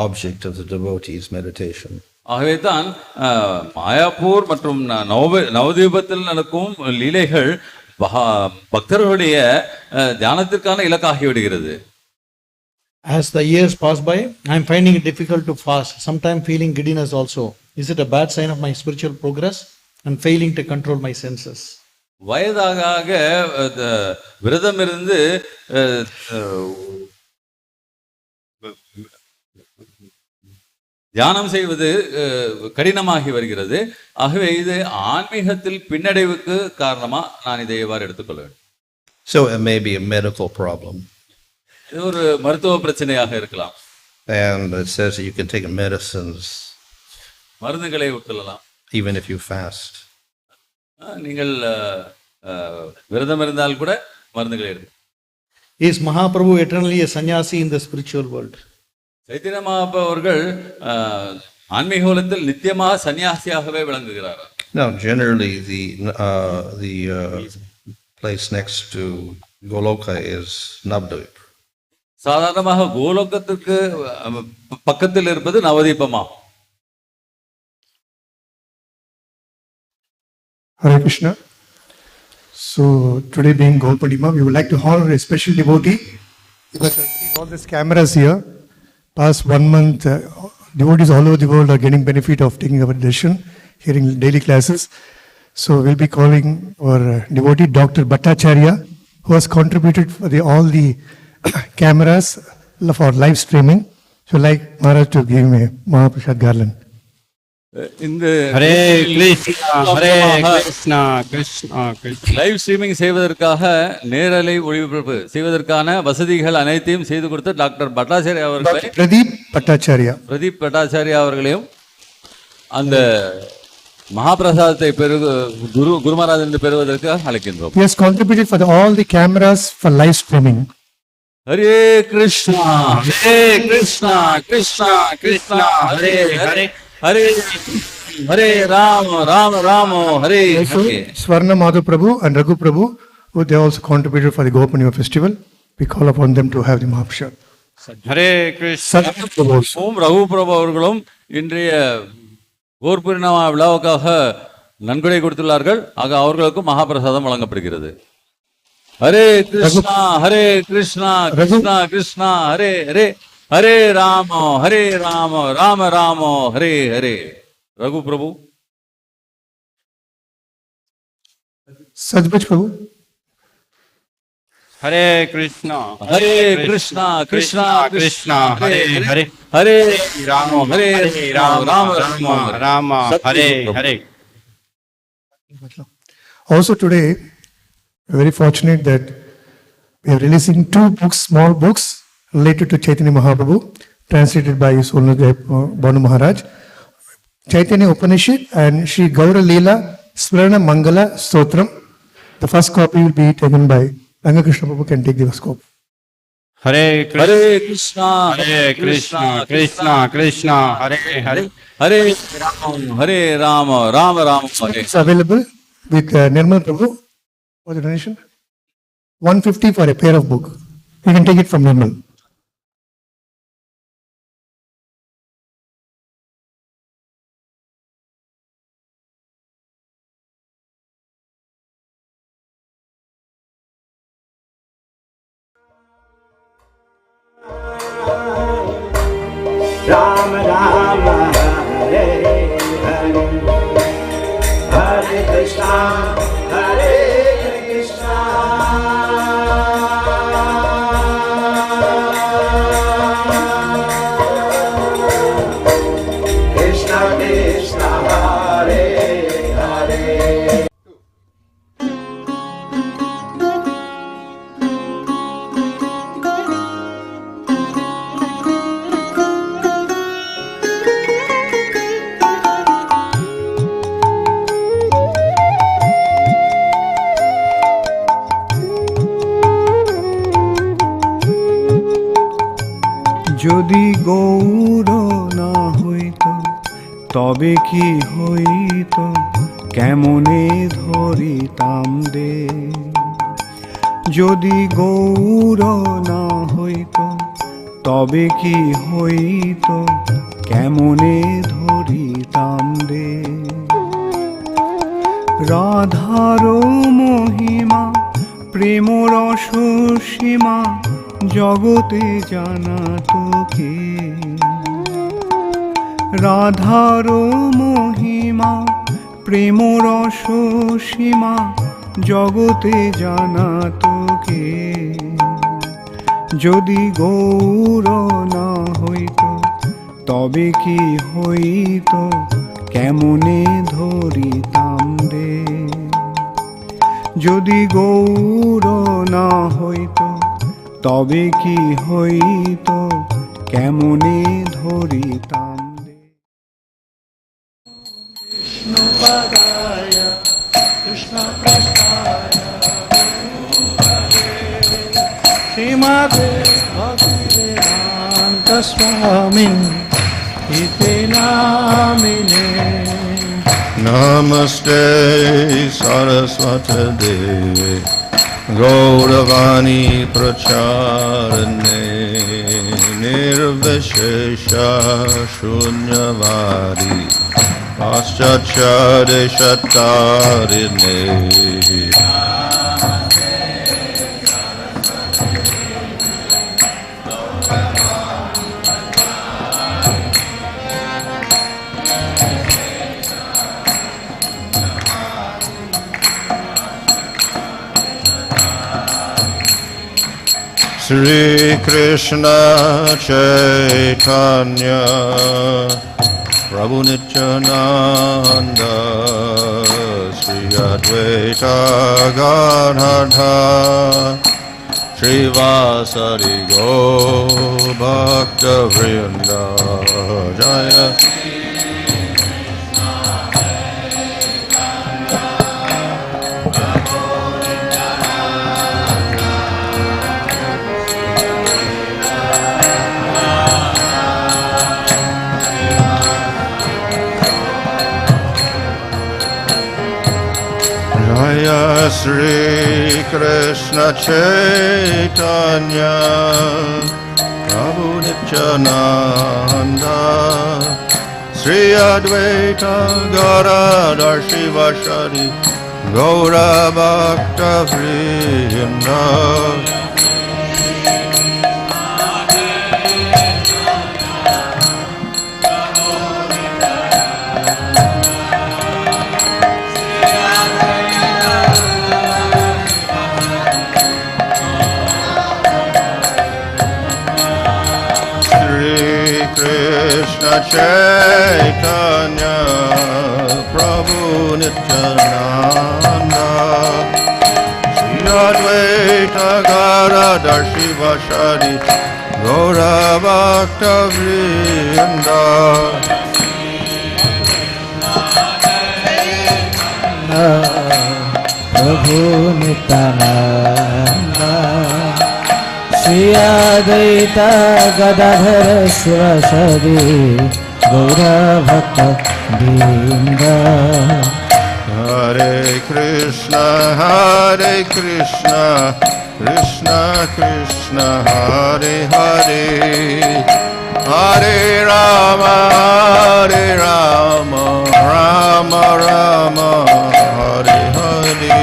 object of the devotees' meditation. ஆகவே தான் மாயாப்பூர் மற்றும் நவதீபத்தில் நடக்கும் லீலைகள் பக்தர்களுடைய தியானத்திற்கான இலக்காகி விடுகிறது. As the years pass by, I am finding it difficult to fast, sometimes feeling giddiness also. Is it a bad sign of my spiritual progress and failing to control my senses? வயதாக விரதம் இருந்து தியானம் செய்வது கடினமாகி வருகிறது. ஆகவே இது ஆன்மீகத்தில் பின்னடைவுக்கு காரணமா நான் இதை எவ்வாறு எடுத்துக்கொள்ள வேண்டும்? So it may be a medical problem. இது ஒரு மருத்துவ பிரச்சனையாக இருக்கலாம். And it says that you can take medicines மருந்துகளை உட்கொள்ளலாம் even if you fast. நீங்கள் விரதம் இருந்தால் கூட மருந்துகளை எடுத்து. Is Mahaprabhu eternally a sannyasi in the spiritual world? Chaitanya Mahaprabhu அவர்கள் ஆன்மீக உலகத்தில் நித்தியமாக சன்னியாசியாகவே விளங்குகிறார். Now, generally, the place next to Goloka is Navadvip. சாதாரணமாக கோலோகத்துக்கு பக்கத்தில் இருப்பது நவதீபமா. Hare Krishna. So today being Gaurāṅga, we would like to honor a special devotee. Because I see all these cameras here. Past 1 month, devotees all over the world are getting benefit of taking our darshan, hearing daily classes. So we'll be calling our devotee, Dr. Bhattacharya, who has contributed for all the cameras for live streaming. So like Maharaj to give me Mahaprasad garland. இந்த Hare Krishna Krishna Krishna live streaming செய்வதற்காக நேரலை ஒளிபரப்பு செய்வதற்கான வசதிகள் அனைத்தையும் செய்து கொடுத்த doctor Bhattacharya அவர்களை Pradeep Bhattacharya. பிரதீப் பட்டாச்சாரியா அவர்களையும் அந்த மகாபிரசாதத்தை குருமராஜன் பெறுவதற்கு அழைக்கின்றோம். He has contributed for all the cameras for live streaming. Hare Krishna Krishna Krishna Hare Hare Hare Hare Rama Rama Hare Hare. Swarna Madhav Prabhu and Raghu Prabhu, who they also contributed for the Gaurāṅga festival. We call upon them to have the Mahaprasad. Hare Krishna Raghu பிரபு அவர்களும் இன்றைய கோர்பூர்ணமா விழாவுக்காக நன்கொடை கொடுத்துள்ளார்கள். ஆக அவர்களுக்கும் மகாபிரசாதம் வழங்கப்படுகிறது. ஹரே கிருஷ்ணா கிருஷ்ணா கிருஷ்ணா ஹரே ஹரே ஹரே ராம ராம ஹரே ஹரே. ரகு பிரபு. Sajbaj Prabhu. Hare Krishna Krishna Krishna Hare Hare Hare Rama Rama Hare Hare. Also today, we're very fortunate that we are releasing 2 books, small books related to Caitanya Mahāprabhu, translated by His Holiness Bhanu Maharaj, Caitanya Upanishad and Śrī Gaurāṅga Smarana Mangala Stotram. The first copy will be taken by Ranga-Krishna Prabhu. Can take the first copy. Hare Krishna Krishna Krishna Hare Hare Hare Rama Rama Hare. It's available with Nirmal Prabhu. What's the donation? 150 for a pair of book. You can take it from Nirmal. Rama Rama Hare Hare Hare Krishna Hare Krishna Krishna Krishna Hare Hare. যদি গৌর না হইত তবে কি হইত কেমনে ধরিতাম দে যদি গৌর না হইত তবে কি হইত কেমনে ধরিতাম দে রাধার মহিমা প্রেম রস সীমা জগতে জানা তোকে রাধার মহিমা প্রেম রস সীমা জগতে জানা তোকে যদি গৌর না হইত তবে কি হইত কেমনে ধরিতাম দে যদি গৌর না হইত তবে কি হইত কেমনে ধরিতাম দে কৃষ্ণ পদায় কৃষ্ণ পৃষ্ঠায় শ্রীমতে ভক্তিবেদান্ত স্বামিন ইতি নামিনে Namaste Saraswati Devi Gauravani Pracharane Nirvishesha Shunyavadi Paschacharishatarini Śrī Caitanya Prabhu Nityananda Śrī Advaita Gadadhara Śrī Vasari Goloka Vṛndāvana Jaya Śrī Kṛṣṇa Caitanya Prabhu Nityananda Śrī Advaita Gadadhara Śrī Vasari Goloka Vṛndāvana Kṛṣṇa Caitanya Prabhu Nityananda Śrī Advaita Gadadhara Śrī Vasari Goloka Vṛndāvana Prabhu Nityananda Śrī Advaita Gadadhara Śrī Vasari Goloka Vṛndāvana Hare Krishna Krishna Krishna Hare Hare Hare Rama Rama Rama Hare Hare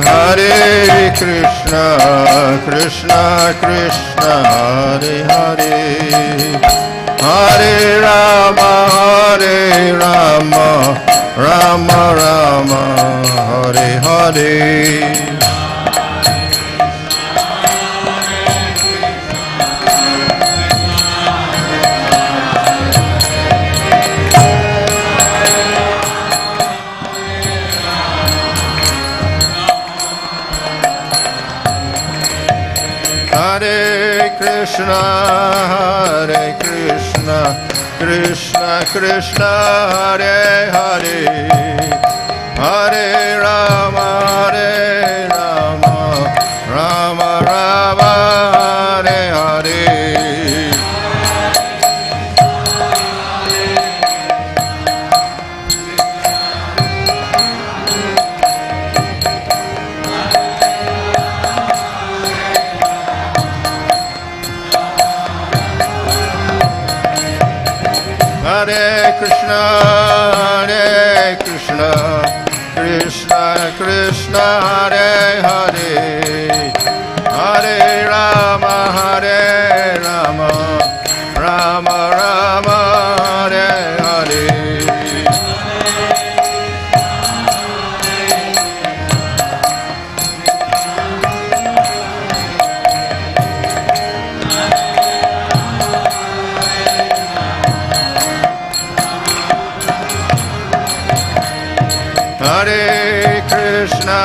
Hare Krishna Krishna Krishna Hare Hare Hare Rama Rama Rama Hare Hare Krishna, Hare Krishna, Krishna Krishna, Hare Hare, Hare Rama, Rama Rama, Hare Hare. Hare Krishna, Krishna Krishna, Hare Hare, Hare Rama, Rama Rama, Hare Hare. Hare Krishna,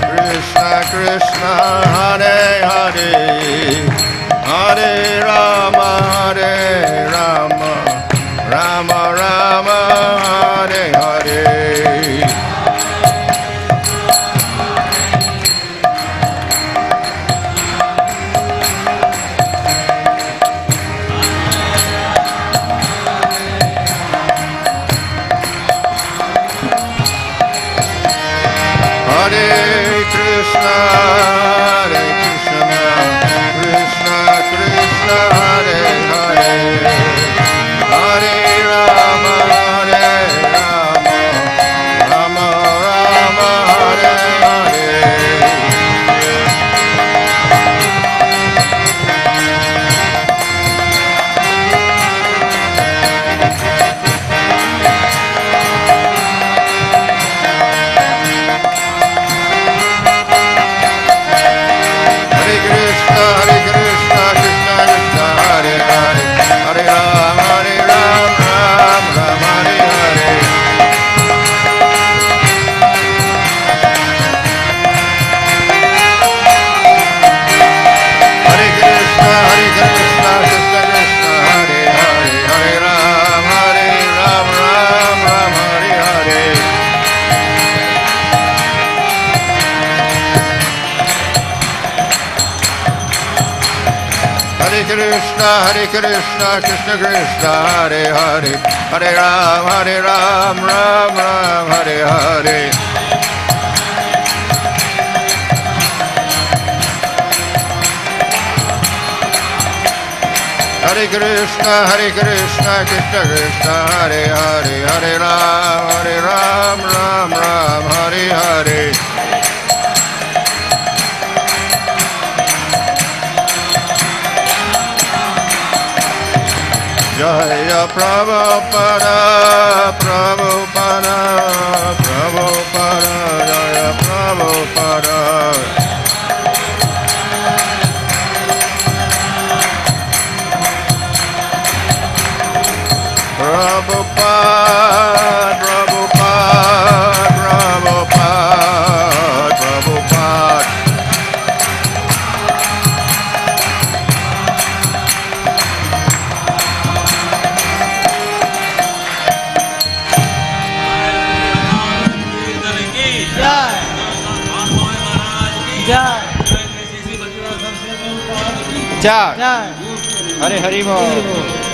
Krishna Krishna, Hare Hare, Hare Rama, Rama Rama, Hare Hare. Hare Krishna, Krishna Krishna, Hare Hare, Hare Rama, Rama Rama, Hare Hare. Hare Krishna, Krishna Krishna, Hare Hare, Hare Rama, Rama Rama, Hare Hare. Hare Krishna, Krishna Krishna, Hare Hare, Hare Rama, Rama Rama, Hare Hare. Hare Krishna, Krishna Krishna, Hare Hare, Hare Rama, Rama Hare Hare. Hare Krishna, Krishna Krishna, Hare Hare, Hare Rama, Hare Hare. Jaya Prabhupada, Prabhupada, Prabhupada, Jaya Prabhupada. Prabhupada, Prabhupada, Prabhupada, Prabhupada. Jai. Hare Hari Bol.